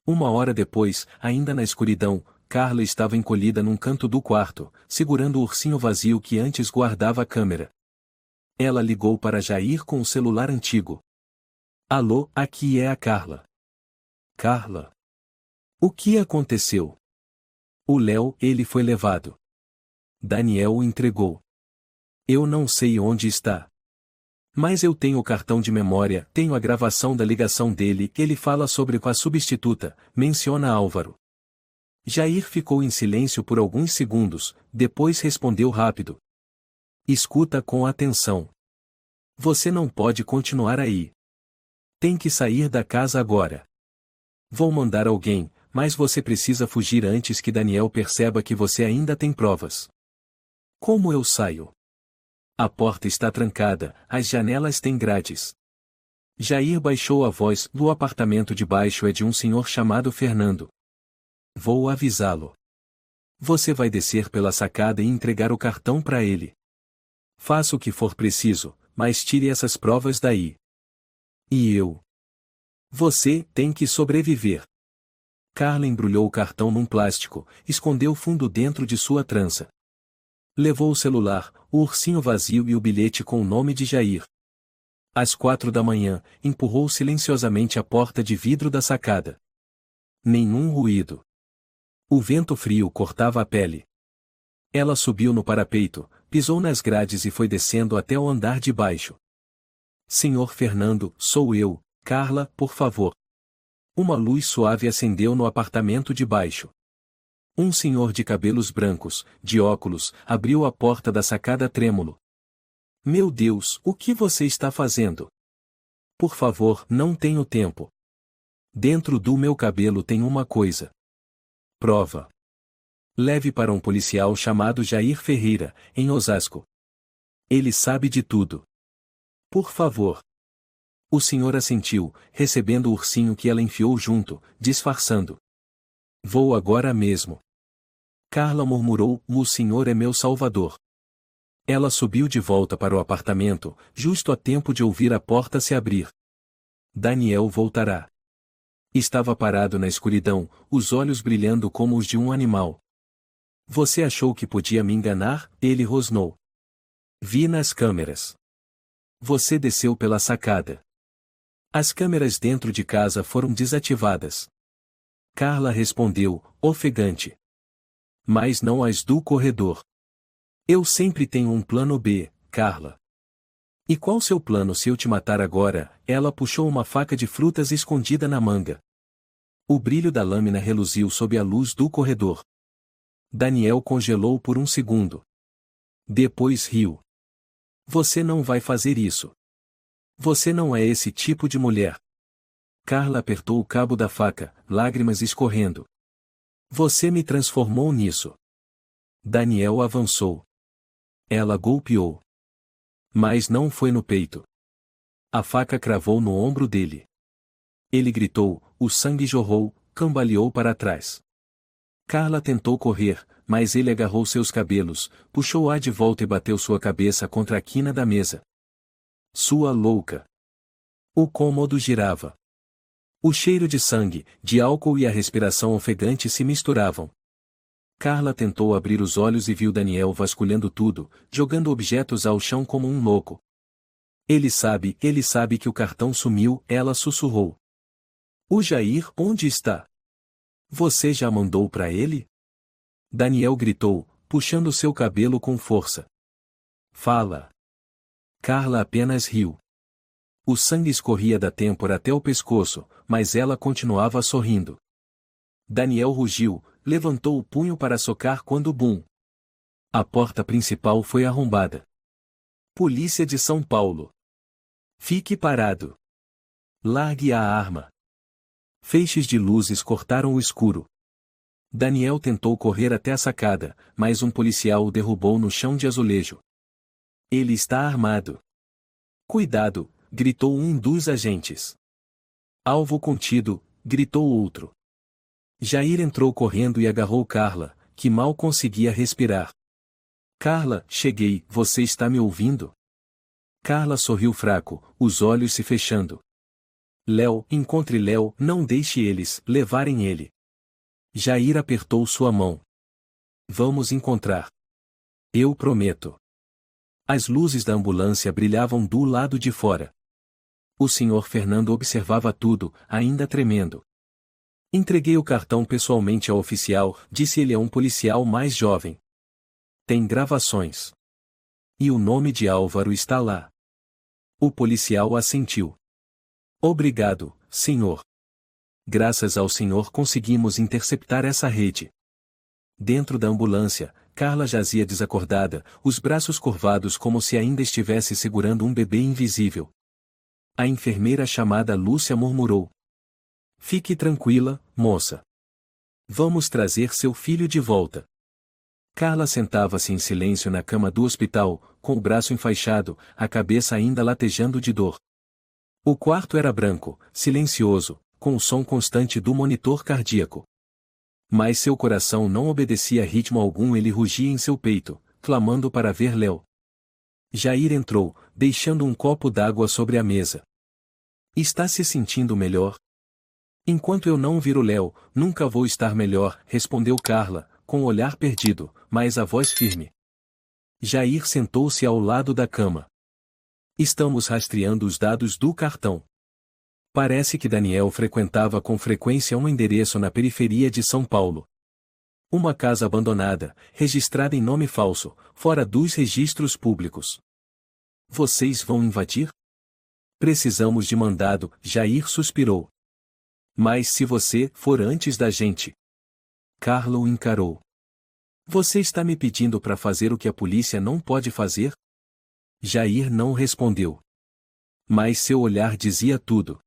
Uma hora depois, ainda na escuridão, Carla estava encolhida num canto do quarto, segurando o ursinho vazio que antes guardava a câmera. Ela ligou para Jair com o celular antigo. Alô, aqui é a Carla. Carla. O que aconteceu? O Léo, ele foi levado. Daniel o entregou. Eu não sei onde está. Mas eu tenho o cartão de memória, tenho a gravação da ligação dele, ele fala sobre a substituta, menciona Álvaro. Jair ficou em silêncio por alguns segundos, depois respondeu rápido. Escuta com atenção. Você não pode continuar aí. Tem que sair da casa agora. Vou mandar alguém, mas você precisa fugir antes que Daniel perceba que você ainda tem provas. Como eu saio? A porta está trancada, as janelas têm grades. Jair baixou a voz, o apartamento de baixo é de um senhor chamado Fernando. Vou avisá-lo. Você vai descer pela sacada e entregar o cartão para ele. Faça o que for preciso, mas tire essas provas daí. E eu? Você tem que sobreviver. Carla embrulhou o cartão num plástico, escondeu o fundo dentro de sua trança. Levou o celular, o ursinho vazio e o bilhete com o nome de Jair. Às 4 da manhã, empurrou silenciosamente a porta de vidro da sacada. Nenhum ruído. O vento frio cortava a pele. Ela subiu no parapeito, pisou nas grades e foi descendo até o andar de baixo. Senhor Fernando, sou eu, Carla, por favor. Uma luz suave acendeu no apartamento de baixo. Um senhor de cabelos brancos, de óculos, abriu a porta da sacada trêmulo. Meu Deus, o que você está fazendo? Por favor, não tenho tempo. Dentro do meu cabelo tem uma coisa. Prova. Leve para um policial chamado Jair Ferreira, em Osasco. Ele sabe de tudo. Por favor. O senhor assentiu, recebendo o ursinho que ela enfiou junto, disfarçando. Vou agora mesmo. Carla murmurou, o senhor é meu salvador. Ela subiu de volta para o apartamento, justo a tempo de ouvir a porta se abrir. Daniel voltará. Estava parado na escuridão, os olhos brilhando como os de um animal. Você achou que podia me enganar? Ele rosnou. Vi nas câmeras. Você desceu pela sacada. As câmeras dentro de casa foram desativadas. Carla respondeu, ofegante. Mas não as do corredor. Eu sempre tenho um plano B, Carla. E qual seu plano se eu te matar agora? Ela puxou uma faca de frutas escondida na manga. O brilho da lâmina reluziu sob a luz do corredor. Daniel congelou por um segundo. Depois riu. Você não vai fazer isso. Você não é esse tipo de mulher. Carla apertou o cabo da faca, lágrimas escorrendo. Você me transformou nisso. Daniel avançou. Ela golpeou. Mas não foi no peito. A faca cravou no ombro dele. Ele gritou, o sangue jorrou, cambaleou para trás. Carla tentou correr, mas ele agarrou seus cabelos, puxou-a de volta e bateu sua cabeça contra a quina da mesa. Sua louca. O cômodo girava. O cheiro de sangue, de álcool e a respiração ofegante se misturavam. Carla tentou abrir os olhos e viu Daniel vasculhando tudo, jogando objetos ao chão como um louco. Ele sabe que o cartão sumiu, ela sussurrou. O Jair, onde está? Você já mandou para ele? Daniel gritou, puxando seu cabelo com força. Fala. Carla apenas riu. O sangue escorria da têmpora até o pescoço, mas ela continuava sorrindo. Daniel rugiu, levantou o punho para socar quando bum. A porta principal foi arrombada. Polícia de São Paulo. Fique parado. Largue a arma. Feixes de luzes cortaram o escuro. Daniel tentou correr até a sacada, mas um policial o derrubou no chão de azulejo. Ele está armado. Cuidado, gritou um dos agentes. Alvo contido, gritou outro. Jair entrou correndo e agarrou Carla, que mal conseguia respirar. Carla, cheguei, você está me ouvindo? Carla sorriu fraco, os olhos se fechando. Léo, encontre Léo, não deixe eles levarem ele. Jair apertou sua mão. Vamos encontrar. Eu prometo. As luzes da ambulância brilhavam do lado de fora. O senhor Fernando observava tudo, ainda tremendo. Entreguei o cartão pessoalmente ao oficial, disse ele a um policial mais jovem. Tem gravações. E o nome de Álvaro está lá. O policial assentiu. Obrigado, senhor. Graças ao senhor conseguimos interceptar essa rede. Dentro da ambulância, Carla jazia desacordada, os braços curvados como se ainda estivesse segurando um bebê invisível. A enfermeira chamada Lúcia murmurou. Fique tranquila, moça. Vamos trazer seu filho de volta. Carla sentava-se em silêncio na cama do hospital, com o braço enfaixado, a cabeça ainda latejando de dor. O quarto era branco, silencioso, com o som constante do monitor cardíaco. Mas seu coração não obedecia a ritmo algum, ele rugia em seu peito, clamando para ver Léo. Jair entrou, deixando um copo d'água sobre a mesa. Está se sentindo melhor? Enquanto eu não vir o Léo, nunca vou estar melhor, respondeu Carla, com o olhar perdido, mas a voz firme. Jair sentou-se ao lado da cama. Estamos rastreando os dados do cartão. Parece que Daniel frequentava com frequência um endereço na periferia de São Paulo. Uma casa abandonada, registrada em nome falso, fora dos registros públicos. Vocês vão invadir? Precisamos de mandado, Jair suspirou. Mas se você for antes da gente. Carla o encarou. Você está me pedindo para fazer o que a polícia não pode fazer? Jair não respondeu. Mas seu olhar dizia tudo.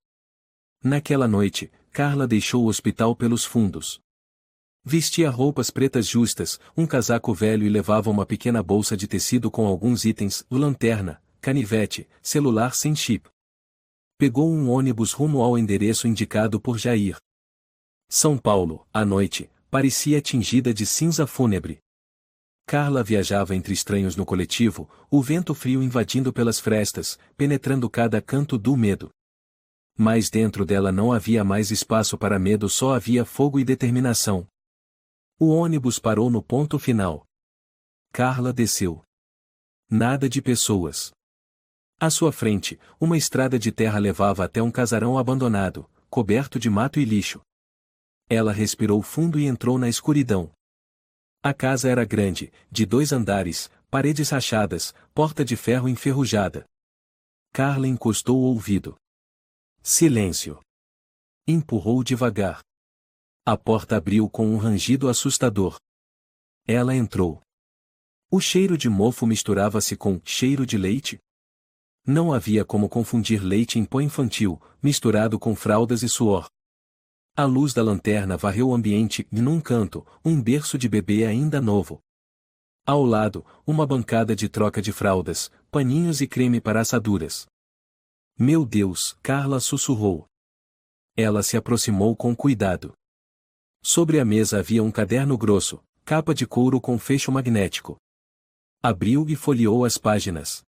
Naquela noite, Carla deixou o hospital pelos fundos. Vestia roupas pretas justas, um casaco velho e levava uma pequena bolsa de tecido com alguns itens, lanterna, canivete, celular sem chip. Pegou um ônibus rumo ao endereço indicado por Jair. São Paulo, à noite, parecia tingida de cinza fúnebre. Carla viajava entre estranhos no coletivo, o vento frio invadindo pelas frestas, penetrando cada canto do medo. Mas dentro dela não havia mais espaço para medo, só havia fogo e determinação. O ônibus parou no ponto final. Carla desceu. Nada de pessoas. À sua frente, uma estrada de terra levava até um casarão abandonado, coberto de mato e lixo. Ela respirou fundo e entrou na escuridão. A casa era grande, de 2 andares, paredes rachadas, porta de ferro enferrujada. Carla encostou o ouvido. Silêncio. Empurrou devagar. A porta abriu com um rangido assustador. Ela entrou. O cheiro de mofo misturava-se com cheiro de leite. Não havia como confundir leite em pó infantil, misturado com fraldas e suor. A luz da lanterna varreu o ambiente e num canto, um berço de bebê ainda novo. Ao lado, uma bancada de troca de fraldas, paninhos e creme para assaduras. Meu Deus, Carla sussurrou. Ela se aproximou com cuidado. Sobre a mesa havia um caderno grosso, capa de couro com fecho magnético. Abriu e folheou as páginas.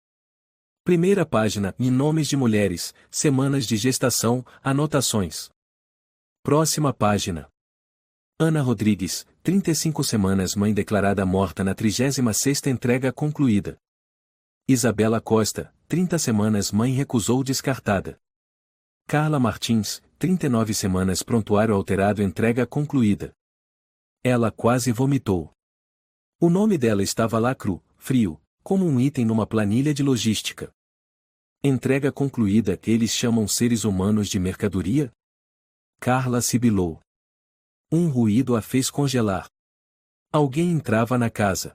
Primeira página, nomes de mulheres, semanas de gestação, anotações. Próxima página. Ana Rodrigues, 35 semanas, mãe declarada morta na 36ª entrega concluída. Isabela Costa, 30 semanas, mãe recusou descartada. Carla Martins, 39 semanas, prontuário alterado, entrega concluída. Ela quase vomitou. O nome dela estava lá frio, como um item numa planilha de logística. Entrega concluída, eles chamam seres humanos de mercadoria? Carla sibilou. Um ruído a fez congelar. Alguém entrava na casa.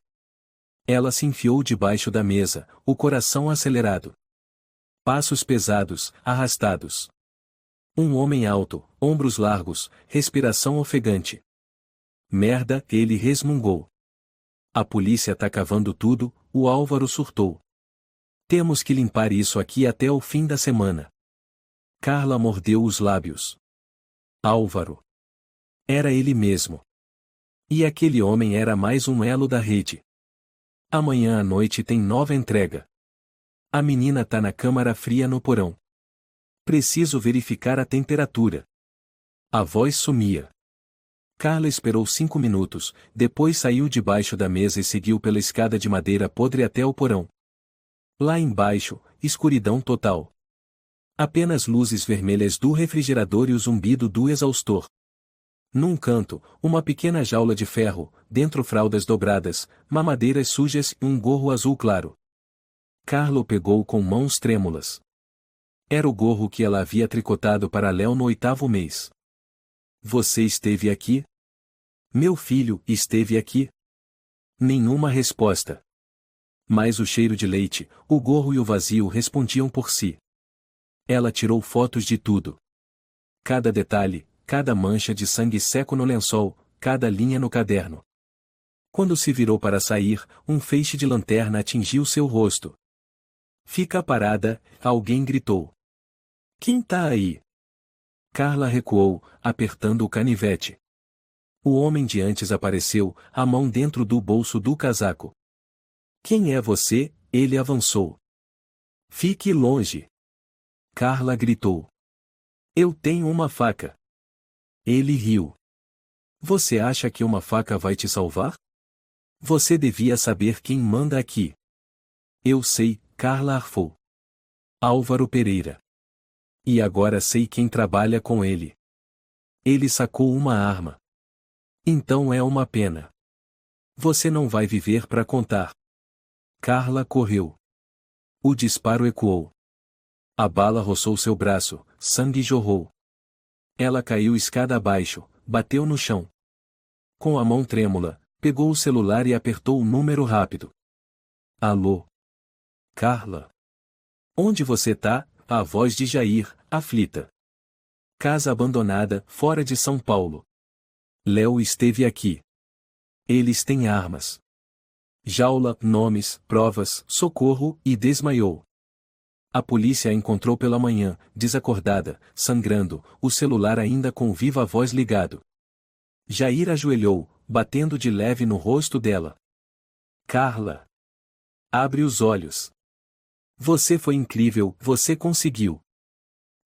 Ela se enfiou debaixo da mesa, o coração acelerado. Passos pesados, arrastados. Um homem alto, ombros largos, respiração ofegante. Merda, ele resmungou. A polícia tá cavando tudo, o Álvaro surtou. Temos que limpar isso aqui até o fim da semana. Carla mordeu os lábios. Álvaro. Era ele mesmo. E aquele homem era mais um elo da rede. Amanhã à noite tem nova entrega. A menina tá na câmara fria no porão. Preciso verificar a temperatura. A voz sumia. Carla esperou 5 minutos, depois saiu debaixo da mesa e seguiu pela escada de madeira podre até o porão. Lá embaixo, escuridão total. Apenas luzes vermelhas do refrigerador e o zumbido do exaustor. Num canto, uma pequena jaula de ferro, dentro fraldas dobradas, mamadeiras sujas e um gorro azul claro. Carla o pegou com mãos trêmulas. Era o gorro que ela havia tricotado para Léo no 8º mês. Você esteve aqui? Meu filho esteve aqui? Nenhuma resposta. Mas o cheiro de leite, o gorro e o vazio respondiam por si. Ela tirou fotos de tudo. Cada detalhe, cada mancha de sangue seco no lençol, cada linha no caderno. Quando se virou para sair, um feixe de lanterna atingiu seu rosto. Fica parada, alguém gritou. Quem tá aí? Carla recuou, apertando o canivete. O homem de antes apareceu, a mão dentro do bolso do casaco. Quem é você? Ele avançou. Fique longe. Carla gritou. Eu tenho uma faca. Ele riu. Você acha que uma faca vai te salvar? Você devia saber quem manda aqui. Eu sei, Carla arfou. Álvaro Pereira. E agora sei quem trabalha com ele. Ele sacou uma arma. Então é uma pena. Você não vai viver para contar. Carla correu. O disparo ecoou. A bala roçou seu braço, sangue jorrou. Ela caiu escada abaixo, bateu no chão. Com a mão trêmula, pegou o celular e apertou o número rápido. Alô? Carla? Onde você tá? A voz de Jair, aflita. Casa abandonada, fora de São Paulo. Léo esteve aqui. Eles têm armas. Jaula, nomes, provas, socorro, e desmaiou. A polícia a encontrou pela manhã, desacordada, sangrando, o celular ainda com viva voz ligado. Jair ajoelhou, batendo de leve no rosto dela. Carla. Abre os olhos. Você foi incrível, você conseguiu.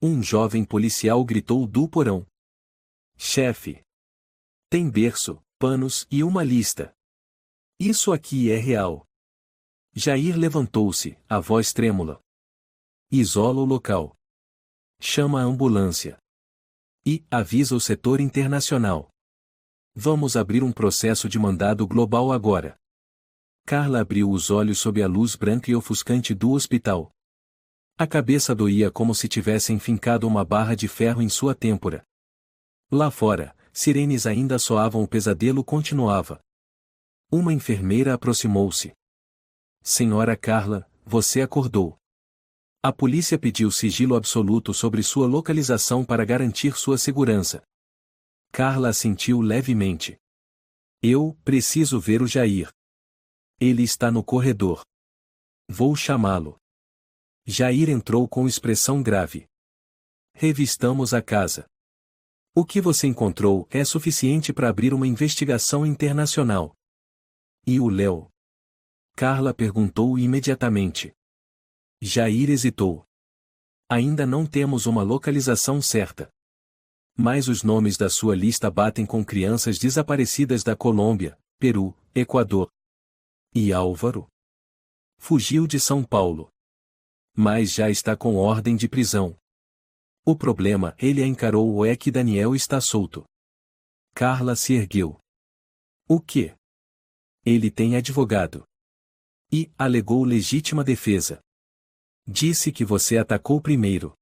Um jovem policial gritou do porão. Chefe. Tem berço, panos e uma lista. Isso aqui é real. Jair levantou-se, a voz trêmula. Isola o local. Chama a ambulância. E avisa o setor internacional. Vamos abrir um processo de mandado global agora. Carla abriu os olhos sob a luz branca e ofuscante do hospital. A cabeça doía como se tivessem fincado uma barra de ferro em sua têmpora. Lá fora, sirenes ainda soavam, o pesadelo continuava. Uma enfermeira aproximou-se. Senhora Carla, você acordou. A polícia pediu sigilo absoluto sobre sua localização para garantir sua segurança. Carla assentiu levemente. Eu preciso ver o Jair. Ele está no corredor. Vou chamá-lo. Jair entrou com expressão grave. Revistamos a casa. O que você encontrou é suficiente para abrir uma investigação internacional. E o Léo? Carla perguntou imediatamente. Jair hesitou. Ainda não temos uma localização certa. Mas os nomes da sua lista batem com crianças desaparecidas da Colômbia, Peru, Equador. E Álvaro? Fugiu de São Paulo. Mas já está com ordem de prisão. O problema, ele a encarou, é que Daniel está solto. Carla se ergueu. O quê? Ele tem advogado. E alegou legítima defesa. Disse que você atacou primeiro.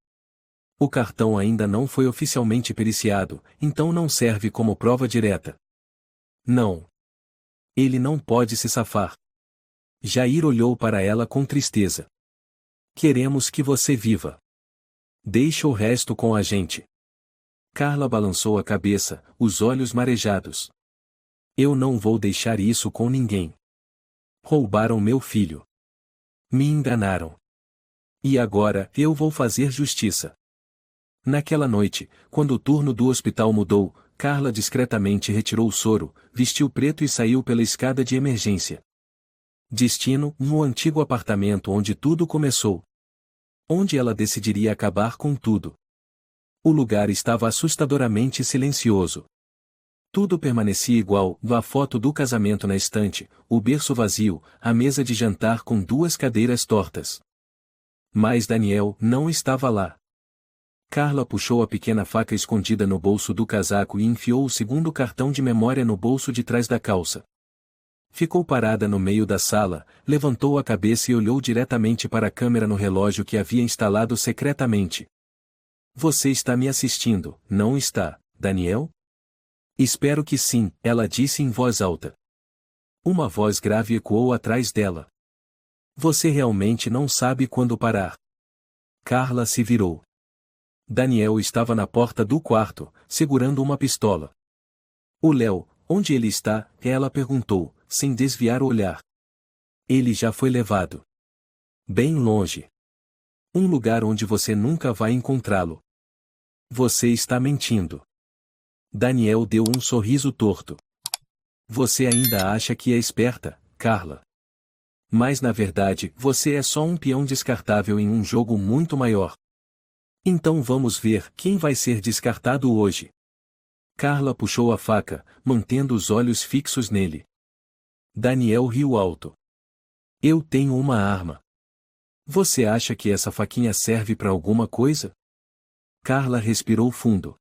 O cartão ainda não foi oficialmente periciado, então não serve como prova direta. Não. Ele não pode se safar. Jair olhou para ela com tristeza. Queremos que você viva. Deixa o resto com a gente. Carla balançou a cabeça, os olhos marejados. Eu não vou deixar isso com ninguém. Roubaram meu filho. Me enganaram. E agora, eu vou fazer justiça. Naquela noite, quando o turno do hospital mudou, Carla discretamente retirou o soro, vestiu preto e saiu pela escada de emergência. Destino, no antigo apartamento onde tudo começou. Onde ela decidiria acabar com tudo. O lugar estava assustadoramente silencioso. Tudo permanecia igual, a foto do casamento na estante, o berço vazio, a mesa de jantar com 2 cadeiras tortas. Mas Daniel não estava lá. Carla puxou a pequena faca escondida no bolso do casaco e enfiou o segundo cartão de memória no bolso de trás da calça. Ficou parada no meio da sala, levantou a cabeça e olhou diretamente para a câmera no relógio que havia instalado secretamente. Você está me assistindo, não está, Daniel? Espero que sim, ela disse em voz alta. Uma voz grave ecoou atrás dela. Você realmente não sabe quando parar. Carla se virou. Daniel estava na porta do quarto, segurando uma pistola. O Léo, onde ele está? Ela perguntou, sem desviar o olhar. Ele já foi levado. Bem longe. Um lugar onde você nunca vai encontrá-lo. Você está mentindo. Daniel deu um sorriso torto. Você ainda acha que é esperta, Carla. Mas na verdade, você é só um peão descartável em um jogo muito maior. Então vamos ver quem vai ser descartado hoje. Carla puxou a faca, mantendo os olhos fixos nele. Daniel riu alto. Eu tenho uma arma. Você acha que essa faquinha serve para alguma coisa? Carla respirou fundo.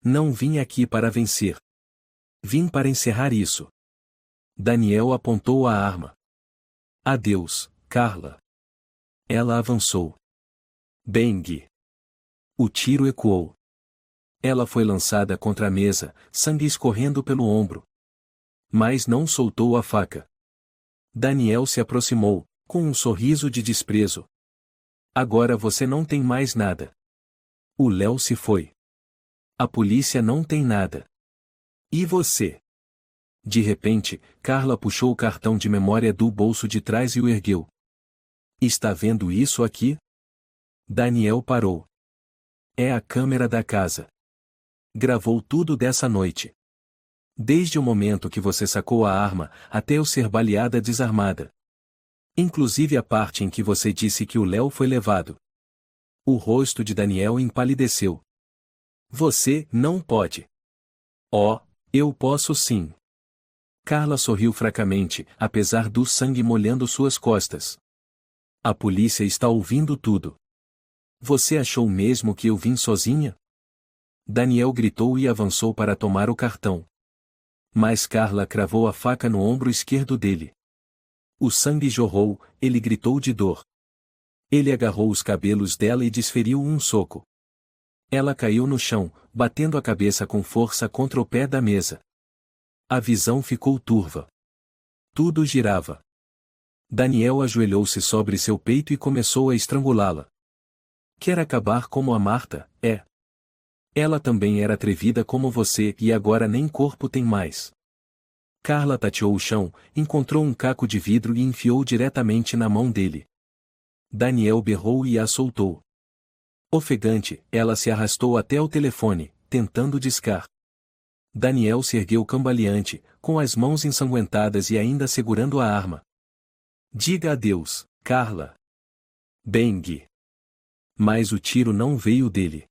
Não vim aqui para vencer. Vim para encerrar isso. Daniel apontou a arma. Adeus, Carla. Ela avançou. Bang! O tiro ecoou. Ela foi lançada contra a mesa, sangue escorrendo pelo ombro. Mas não soltou a faca. Daniel se aproximou, com um sorriso de desprezo. Agora você não tem mais nada. O Léo se foi. A polícia não tem nada. E você? De repente, Carla puxou o cartão de memória do bolso de trás e o ergueu. Está vendo isso aqui? Daniel parou. É a câmera da casa. Gravou tudo dessa noite. Desde o momento que você sacou a arma, até eu ser baleada desarmada. Inclusive a parte em que você disse que o Léo foi levado. O rosto de Daniel empalideceu. Você não pode. Oh, eu posso sim. Carla sorriu fracamente, apesar do sangue molhando suas costas. A polícia está ouvindo tudo. Você achou mesmo que eu vim sozinha? Daniel gritou e avançou para tomar o cartão. Mas Carla cravou a faca no ombro esquerdo dele. O sangue jorrou, ele gritou de dor. Ele agarrou os cabelos dela e desferiu um soco. Ela caiu no chão, batendo a cabeça com força contra o pé da mesa. A visão ficou turva. Tudo girava. Daniel ajoelhou-se sobre seu peito e começou a estrangulá-la. Quer acabar como a Marta, é? Ela também era atrevida como você e agora nem corpo tem mais. Carla tateou o chão, encontrou um caco de vidro e enfiou diretamente na mão dele. Daniel berrou e a soltou. Ofegante, ela se arrastou até o telefone, tentando discar. Daniel se ergueu cambaleante, com as mãos ensanguentadas e ainda segurando a arma. Diga adeus, Carla. Bang! Mas o tiro não veio dele.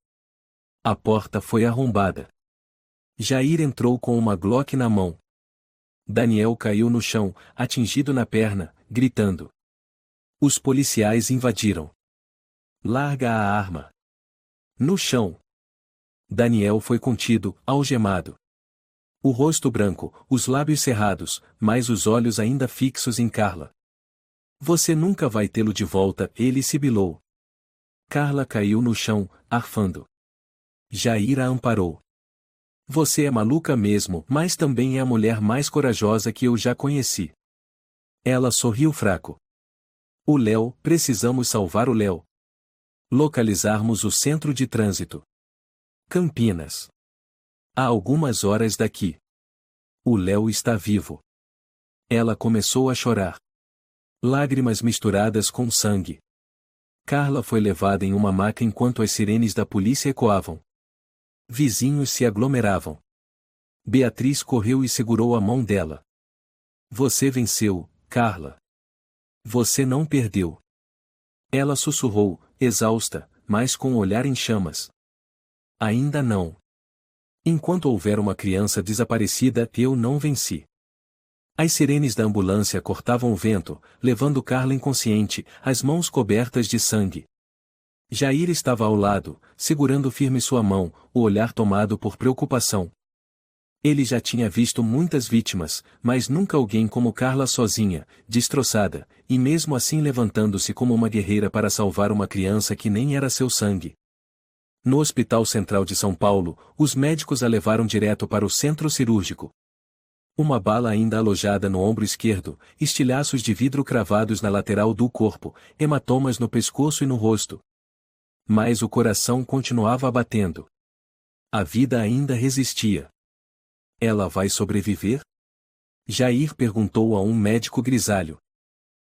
A porta foi arrombada. Jair entrou com uma Glock na mão. Daniel caiu no chão, atingido na perna, gritando. Os policiais invadiram. Larga a arma. No chão. Daniel foi contido, algemado. O rosto branco, os lábios cerrados, mas os olhos ainda fixos em Carla. Você nunca vai tê-lo de volta, ele sibilou. Carla caiu no chão, arfando. Jair a amparou. Você é maluca mesmo, mas também é a mulher mais corajosa que eu já conheci. Ela sorriu fraco. O Léo, precisamos salvar o Léo. Localizarmos o centro de trânsito. Campinas. Há algumas horas daqui. O Léo está vivo. Ela começou a chorar. Lágrimas misturadas com sangue. Carla foi levada em uma maca enquanto as sirenes da polícia ecoavam. Vizinhos se aglomeravam. Beatriz correu e segurou a mão dela. Você venceu, Carla. Você não perdeu. Ela sussurrou, exausta, mas com o olhar em chamas. Ainda não. Enquanto houver uma criança desaparecida, eu não venci. As sirenes da ambulância cortavam o vento, levando Carla inconsciente, as mãos cobertas de sangue. Jair estava ao lado, segurando firme sua mão, o olhar tomado por preocupação. Ele já tinha visto muitas vítimas, mas nunca alguém como Carla sozinha, destroçada, e mesmo assim levantando-se como uma guerreira para salvar uma criança que nem era seu sangue. No Hospital Central de São Paulo, os médicos a levaram direto para o centro cirúrgico. Uma bala ainda alojada no ombro esquerdo, estilhaços de vidro cravados na lateral do corpo, hematomas no pescoço e no rosto. Mas o coração continuava batendo. A vida ainda resistia. Ela vai sobreviver? Jair perguntou a um médico grisalho.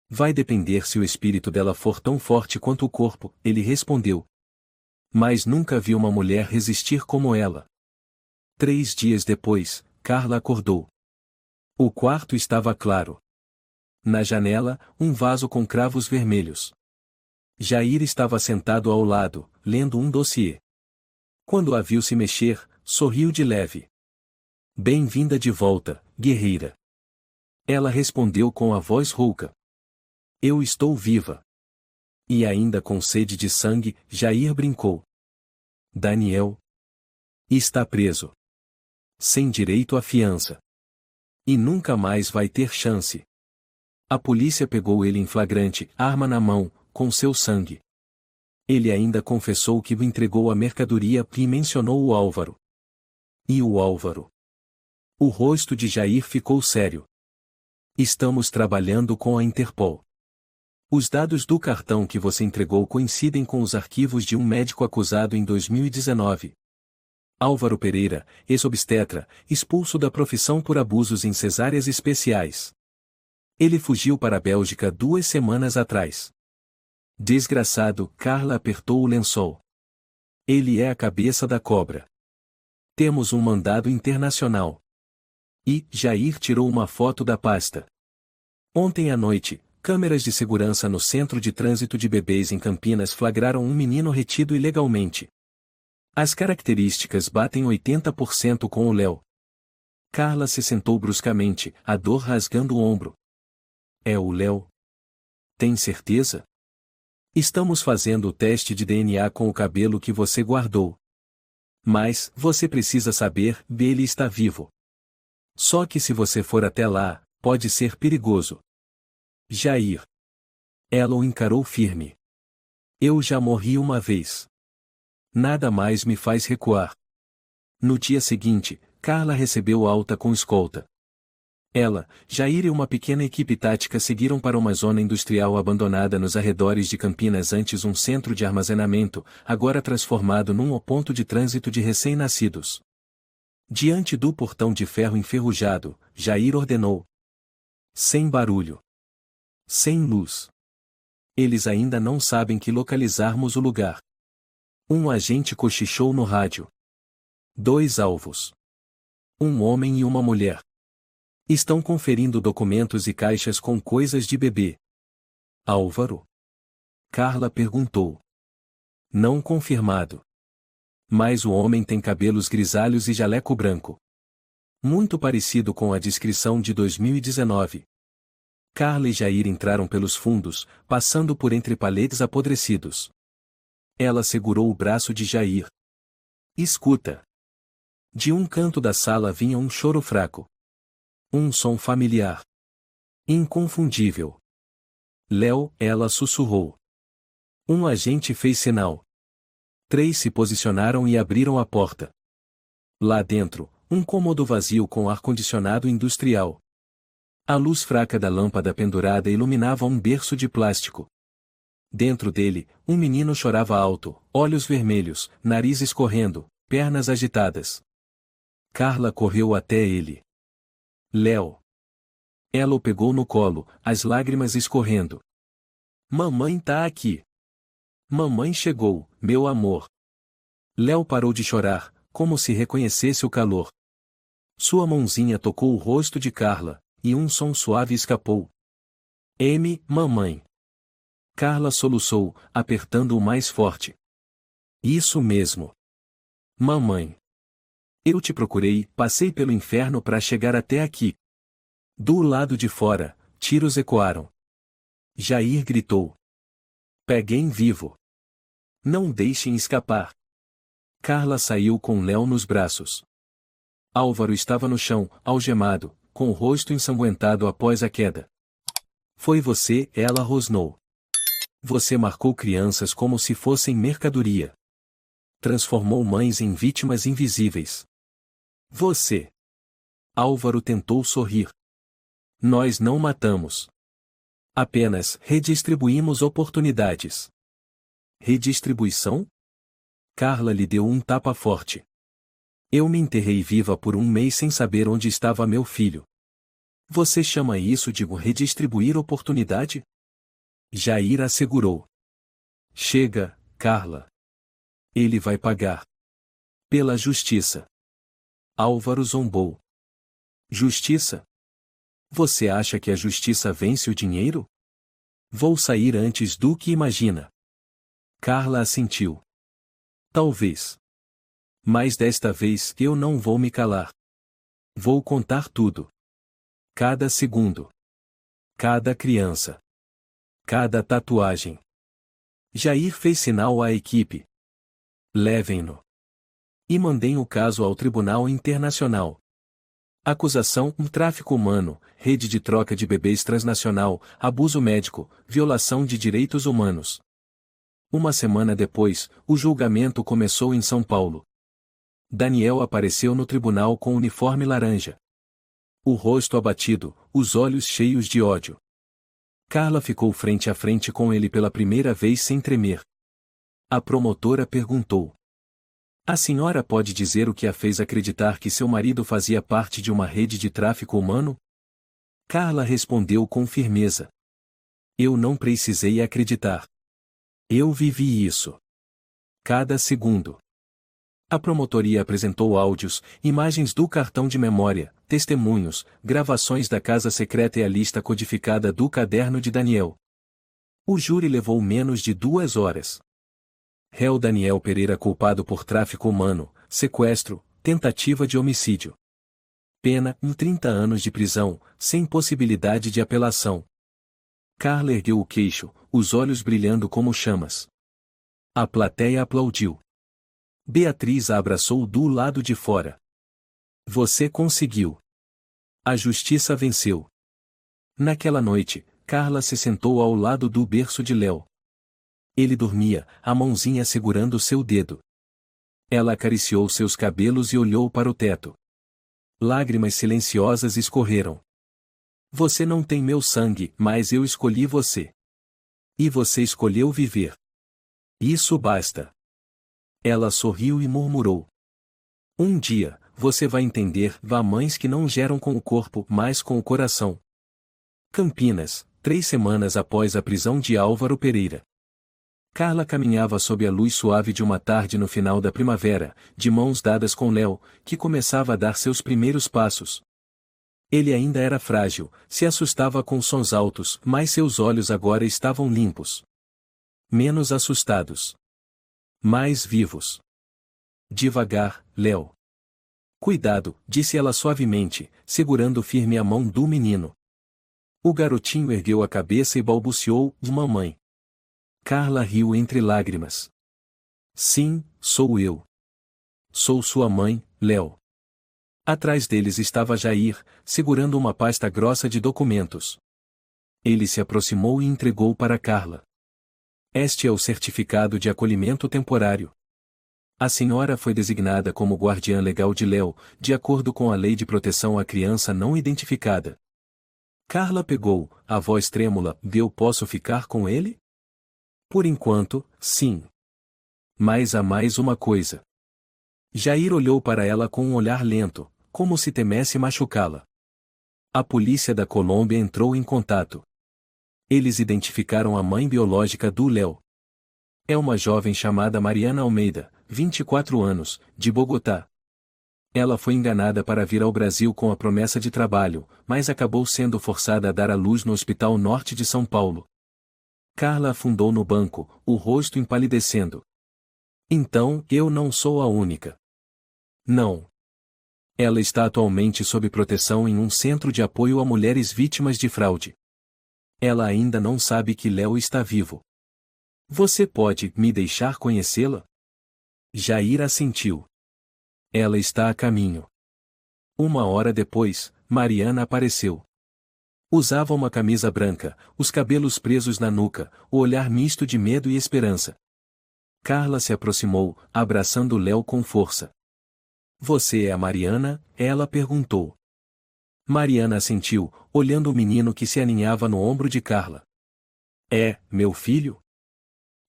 Vai depender se o espírito dela for tão forte quanto o corpo, ele respondeu. Mas nunca vi uma mulher resistir como ela. 3 dias depois, Carla acordou. O quarto estava claro. Na janela, um vaso com cravos vermelhos. Jair estava sentado ao lado, lendo um dossiê. Quando a viu se mexer, sorriu de leve. Bem-vinda de volta, guerreira. Ela respondeu com a voz rouca. Eu estou viva. E ainda com sede de sangue, Jair brincou. Daniel está preso. Sem direito à fiança. E nunca mais vai ter chance. A polícia pegou ele em flagrante, arma na mão, com seu sangue. Ele ainda confessou que entregou a mercadoria e mencionou o Álvaro. E o Álvaro? O rosto de Jair ficou sério. Estamos trabalhando com a Interpol. Os dados do cartão que você entregou coincidem com os arquivos de um médico acusado em 2019. Álvaro Pereira, ex-obstetra, expulso da profissão por abusos em cesáreas especiais. Ele fugiu para a Bélgica 2 semanas atrás. Desgraçado, Carla apertou o lençol. Ele é a cabeça da cobra. Temos um mandado internacional. E Jair tirou uma foto da pasta. Ontem à noite, câmeras de segurança no Centro de Trânsito de Bebês em Campinas flagraram um menino retido ilegalmente. As características batem 80% com o Léo. Carla se sentou bruscamente, a dor rasgando o ombro. É o Léo? Tem certeza? Estamos fazendo o teste de DNA com o cabelo que você guardou. Mas, você precisa saber, ele está vivo. Só que se você for até lá, pode ser perigoso. Jair. Ela o encarou firme. Eu já morri uma vez. Nada mais me faz recuar. No dia seguinte, Carla recebeu alta com escolta. Ela, Jair e uma pequena equipe tática seguiram para uma zona industrial abandonada nos arredores de Campinas, antes um centro de armazenamento, agora transformado num ponto de trânsito de recém-nascidos. Diante do portão de ferro enferrujado, Jair ordenou. Sem barulho. Sem luz. Eles ainda não sabem que localizarmos o lugar. Um agente cochichou no rádio. 2 alvos. Um homem e uma mulher. Estão conferindo documentos e caixas com coisas de bebê. Álvaro? Carla perguntou. Não confirmado. Mas o homem tem cabelos grisalhos e jaleco branco. Muito parecido com a descrição de 2019. Carla e Jair entraram pelos fundos, passando por entre paletes apodrecidos. Ela segurou o braço de Jair. Escuta. De um canto da sala vinha um choro fraco. Um som familiar. Inconfundível. Léo, ela sussurrou. Um agente fez sinal. 3 se posicionaram e abriram a porta. Lá dentro, um cômodo vazio com ar-condicionado industrial. A luz fraca da lâmpada pendurada iluminava um berço de plástico. Dentro dele, um menino chorava alto, olhos vermelhos, nariz escorrendo, pernas agitadas. Carla correu até ele. Léo. Ela o pegou no colo, as lágrimas escorrendo. Mamãe tá aqui. Mamãe chegou, meu amor. Léo parou de chorar, como se reconhecesse o calor. Sua mãozinha tocou o rosto de Carla, e um som suave escapou. Mamãe. Carla soluçou, apertando-o mais forte. Isso mesmo. Mamãe. Eu te procurei, passei pelo inferno para chegar até aqui. Do lado de fora, tiros ecoaram. Jair gritou. Peguem vivo. Não deixem escapar. Carla saiu com Léo nos braços. Álvaro estava no chão, algemado, com o rosto ensanguentado após a queda. Foi você, ela rosnou. Você marcou crianças como se fossem mercadoria. Transformou mães em vítimas invisíveis. Você. Álvaro tentou sorrir. Nós não matamos. Apenas redistribuímos oportunidades. Redistribuição? Carla lhe deu um tapa forte. Eu me enterrei viva por um mês sem saber onde estava meu filho. Você chama isso de redistribuir oportunidade? Jair assegurou. Chega, Carla. Ele vai pagar. Pela justiça. Álvaro zombou. Justiça? Você acha que a justiça vence o dinheiro? Vou sair antes do que imagina. Carla assentiu. Talvez. Mas desta vez eu não vou me calar. Vou contar tudo. Cada segundo. Cada criança. Cada tatuagem. Jair fez sinal à equipe. Levem-no. E mandem o caso ao Tribunal Internacional. Acusação: tráfico humano, rede de troca de bebês transnacional, abuso médico, violação de direitos humanos. Uma semana depois, o julgamento começou em São Paulo. Daniel apareceu no tribunal com uniforme laranja. O rosto abatido, os olhos cheios de ódio. Carla ficou frente a frente com ele pela primeira vez sem tremer. A promotora perguntou. A senhora pode dizer o que a fez acreditar que seu marido fazia parte de uma rede de tráfico humano? Carla respondeu com firmeza. Eu não precisei acreditar. Eu vivi isso. Cada segundo. A promotoria apresentou áudios, imagens do cartão de memória, testemunhos, gravações da casa secreta e a lista codificada do caderno de Daniel. O júri levou menos de 2 horas. Réu Daniel Pereira culpado por tráfico humano, sequestro, tentativa de homicídio. Pena: 30 anos de prisão, sem possibilidade de apelação. Carla ergueu o queixo, os olhos brilhando como chamas. A plateia aplaudiu. Beatriz a abraçou do lado de fora. Você conseguiu. A justiça venceu. Naquela noite, Carla se sentou ao lado do berço de Léo. Ele dormia, a mãozinha segurando seu dedo. Ela acariciou seus cabelos e olhou para o teto. Lágrimas silenciosas escorreram. Você não tem meu sangue, mas eu escolhi você. E você escolheu viver. Isso basta. Ela sorriu e murmurou. Um dia, você vai entender, há mães que não geram com o corpo, mas com o coração. Campinas, 3 semanas após a prisão de Álvaro Pereira. Carla caminhava sob a luz suave de uma tarde no final da primavera, de mãos dadas com Léo, que começava a dar seus primeiros passos. Ele ainda era frágil, se assustava com sons altos, mas seus olhos agora estavam limpos. Menos assustados. Mais vivos. Devagar, Léo. Cuidado, disse ela suavemente, segurando firme a mão do menino. O garotinho ergueu a cabeça e balbuciou: mamãe. Carla riu entre lágrimas. Sim, sou eu. Sou sua mãe, Léo. Atrás deles estava Jair, segurando uma pasta grossa de documentos. Ele se aproximou e entregou para Carla. Este é o certificado de acolhimento temporário. A senhora foi designada como guardiã legal de Léo, de acordo com a Lei de Proteção à Criança Não Identificada. Carla pegou, a voz trêmula: eu posso ficar com ele? Por enquanto, sim. Mas há mais uma coisa. Jair olhou para ela com um olhar lento, como se temesse machucá-la. A polícia da Colômbia entrou em contato. Eles identificaram a mãe biológica do Léo. É uma jovem chamada Mariana Almeida, 24 anos, de Bogotá. Ela foi enganada para vir ao Brasil com a promessa de trabalho, mas acabou sendo forçada a dar à luz no Hospital Norte de São Paulo. Carla afundou no banco, o rosto empalidecendo. Então, eu não sou a única. Não. Ela está atualmente sob proteção em um centro de apoio a mulheres vítimas de fraude. Ela ainda não sabe que Léo está vivo. Você pode me deixar conhecê-la? Jair assentiu. Ela está a caminho. 1 hora depois, Mariana apareceu. Usava uma camisa branca, os cabelos presos na nuca, o olhar misto de medo e esperança. Carla se aproximou, abraçando Léo com força. Você é a Mariana? Ela perguntou. Mariana assentiu, olhando o menino que se aninhava no ombro de Carla. É, meu filho?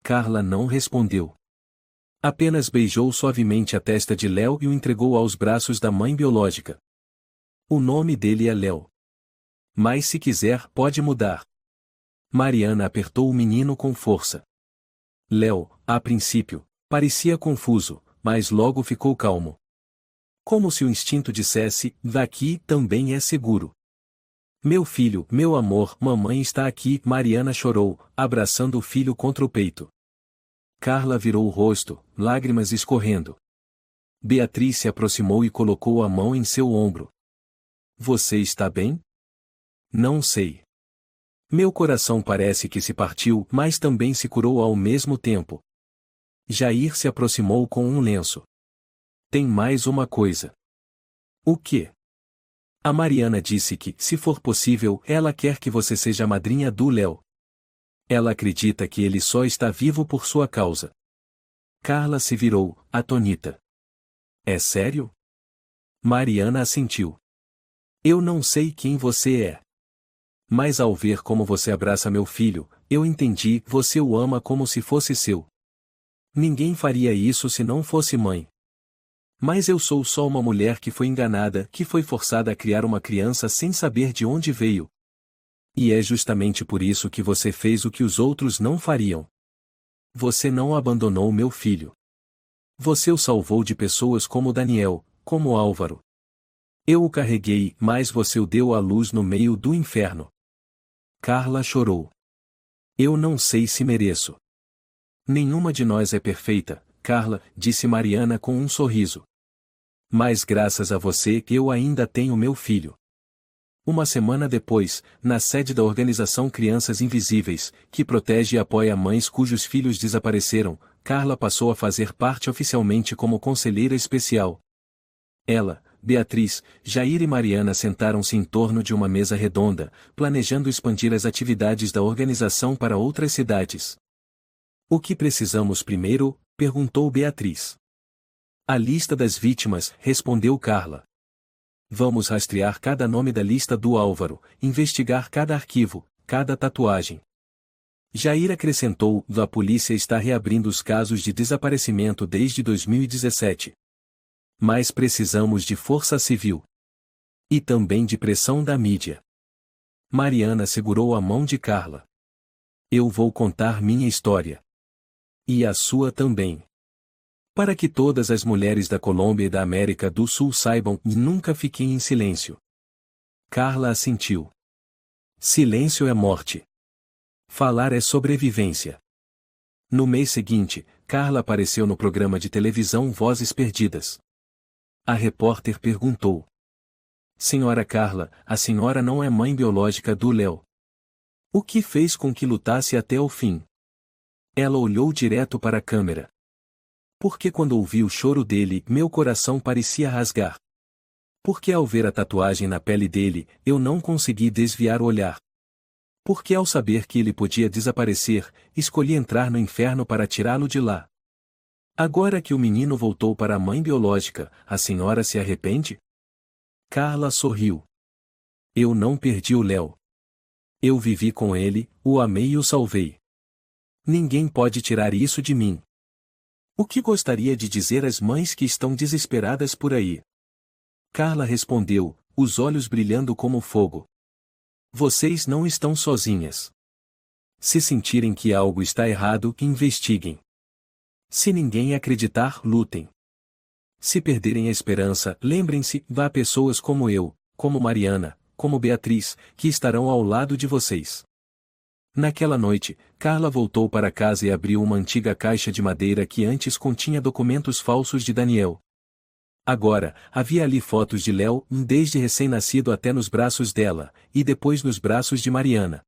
Carla não respondeu. Apenas beijou suavemente a testa de Léo e o entregou aos braços da mãe biológica. O nome dele é Léo. Mas se quiser, pode mudar. Mariana apertou o menino com força. Léo, a princípio, parecia confuso, mas logo ficou calmo. Como se o instinto dissesse, daqui também é seguro. Meu filho, meu amor, mamãe está aqui, Mariana chorou, abraçando o filho contra o peito. Carla virou o rosto, lágrimas escorrendo. Beatriz se aproximou e colocou a mão em seu ombro. Você está bem? Não sei. Meu coração parece que se partiu, mas também se curou ao mesmo tempo. Jair se aproximou com um lenço. Tem mais uma coisa. O quê? A Mariana disse que, se for possível, ela quer que você seja a madrinha do Léo. Ela acredita que ele só está vivo por sua causa. Carla se virou, atônita. É sério? Mariana assentiu. Eu não sei quem você é. Mas ao ver como você abraça meu filho, eu entendi, você o ama como se fosse seu. Ninguém faria isso se não fosse mãe. Mas eu sou só uma mulher que foi enganada, que foi forçada a criar uma criança sem saber de onde veio. E é justamente por isso que você fez o que os outros não fariam. Você não abandonou meu filho. Você o salvou de pessoas como Daniel, como Álvaro. Eu o carreguei, mas você o deu à luz no meio do inferno. Carla chorou. Eu não sei se mereço. Nenhuma de nós é perfeita, Carla, disse Mariana com um sorriso. Mas graças a você eu ainda tenho meu filho. 1 semana depois, na sede da organização Crianças Invisíveis, que protege e apoia mães cujos filhos desapareceram, Carla passou a fazer parte oficialmente como conselheira especial. Ela, Beatriz, Jair e Mariana sentaram-se em torno de uma mesa redonda, planejando expandir as atividades da organização para outras cidades. O que precisamos primeiro? Perguntou Beatriz. A lista das vítimas, respondeu Carla. Vamos rastrear cada nome da lista do Álvaro, investigar cada arquivo, cada tatuagem. Jair acrescentou, a polícia está reabrindo os casos de desaparecimento desde 2017. Mas precisamos de força civil. E também de pressão da mídia. Mariana segurou a mão de Carla. Eu vou contar minha história. E a sua também. Para que todas as mulheres da Colômbia e da América do Sul saibam, nunca fiquem em silêncio. Carla assentiu. Silêncio é morte. Falar é sobrevivência. No mês seguinte, Carla apareceu no programa de televisão Vozes Perdidas. A repórter perguntou. Senhora Carla, a senhora não é mãe biológica do Léo. O que fez com que lutasse até o fim? Ela olhou direto para a câmera. Porque quando ouvi o choro dele, meu coração parecia rasgar. Porque ao ver a tatuagem na pele dele, eu não consegui desviar o olhar. Porque ao saber que ele podia desaparecer, escolhi entrar no inferno para tirá-lo de lá. Agora que o menino voltou para a mãe biológica, a senhora se arrepende? Carla sorriu. Eu não perdi o Léo. Eu vivi com ele, o amei e o salvei. Ninguém pode tirar isso de mim. O que gostaria de dizer às mães que estão desesperadas por aí? Carla respondeu, os olhos brilhando como fogo. Vocês não estão sozinhas. Se sentirem que algo está errado, investiguem. Se ninguém acreditar, lutem. Se perderem a esperança, lembrem-se, há pessoas como eu, como Mariana, como Beatriz, que estarão ao lado de vocês. Naquela noite, Carla voltou para casa e abriu uma antiga caixa de madeira que antes continha documentos falsos de Daniel. Agora, havia ali fotos de Léo, desde recém-nascido até nos braços dela, e depois nos braços de Mariana.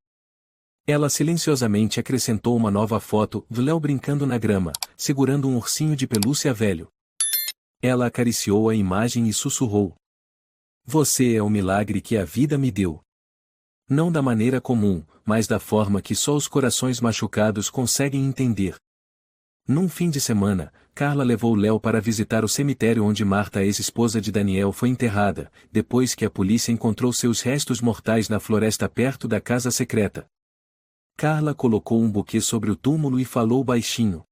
Ela silenciosamente acrescentou uma nova foto de Léo brincando na grama, segurando um ursinho de pelúcia velho. Ela acariciou a imagem e sussurrou. Você é o milagre que a vida me deu. Não da maneira comum, mas da forma que só os corações machucados conseguem entender. Num fim de semana, Carla levou Léo para visitar o cemitério onde Marta, ex-esposa de Daniel, foi enterrada, depois que a polícia encontrou seus restos mortais na floresta perto da casa secreta. Carla colocou um buquê sobre o túmulo e falou baixinho.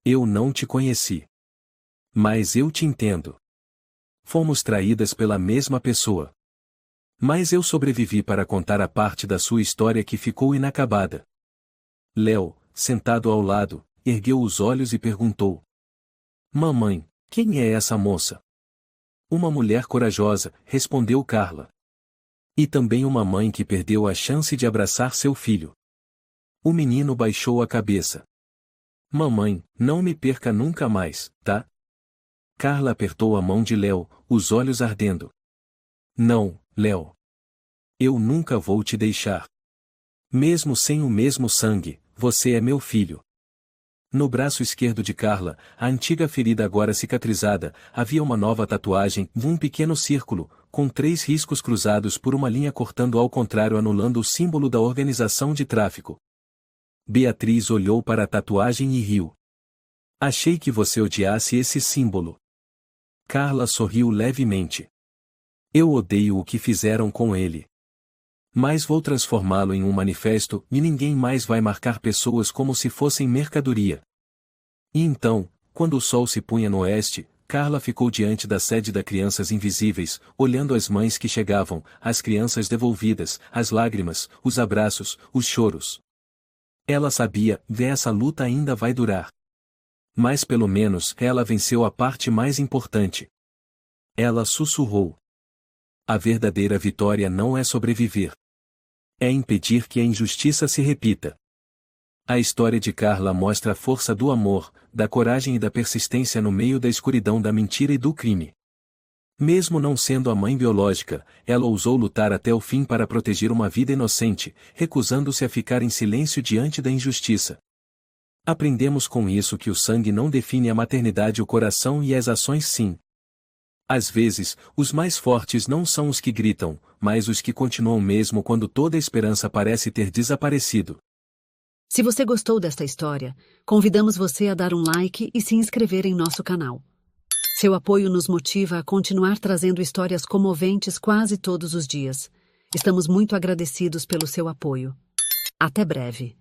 Eu não te conheci. Mas eu te entendo. Fomos traídas pela mesma pessoa. Mas eu sobrevivi para contar a parte da sua história que ficou inacabada. Léo, sentado ao lado, ergueu os olhos e perguntou. Mamãe, quem é essa moça? Uma mulher corajosa, respondeu Carla. E também uma mãe que perdeu a chance de abraçar seu filho. O menino baixou a cabeça. Mamãe, não me perca nunca mais, tá? Carla apertou a mão de Léo, os olhos ardendo. Não, Léo. Eu nunca vou te deixar. Mesmo sem o mesmo sangue, você é meu filho. No braço esquerdo de Carla, a antiga ferida agora cicatrizada, havia uma nova tatuagem, um pequeno círculo, com 3 riscos cruzados por uma linha cortando ao contrário, anulando o símbolo da organização de tráfico. Beatriz olhou para a tatuagem e riu. Achei que você odiasse esse símbolo. Carla sorriu levemente. Eu odeio o que fizeram com ele. Mas vou transformá-lo em um manifesto, e ninguém mais vai marcar pessoas como se fossem mercadoria. E então, quando o sol se punha no oeste, Carla ficou diante da sede da Crianças Invisíveis, olhando as mães que chegavam, as crianças devolvidas, as lágrimas, os abraços, os choros. Ela sabia, essa luta ainda vai durar. Mas pelo menos ela venceu a parte mais importante. Ela sussurrou. A verdadeira vitória não é sobreviver. É impedir que a injustiça se repita. A história de Carla mostra a força do amor, da coragem e da persistência no meio da escuridão da mentira e do crime. Mesmo não sendo a mãe biológica, ela ousou lutar até o fim para proteger uma vida inocente, recusando-se a ficar em silêncio diante da injustiça. Aprendemos com isso que o sangue não define a maternidade, o coração e as ações sim. Às vezes, os mais fortes não são os que gritam, mas os que continuam mesmo quando toda a esperança parece ter desaparecido. Se você gostou desta história, convidamos você a dar um like e se inscrever em nosso canal. Seu apoio nos motiva a continuar trazendo histórias comoventes quase todos os dias. Estamos muito agradecidos pelo seu apoio. Até breve.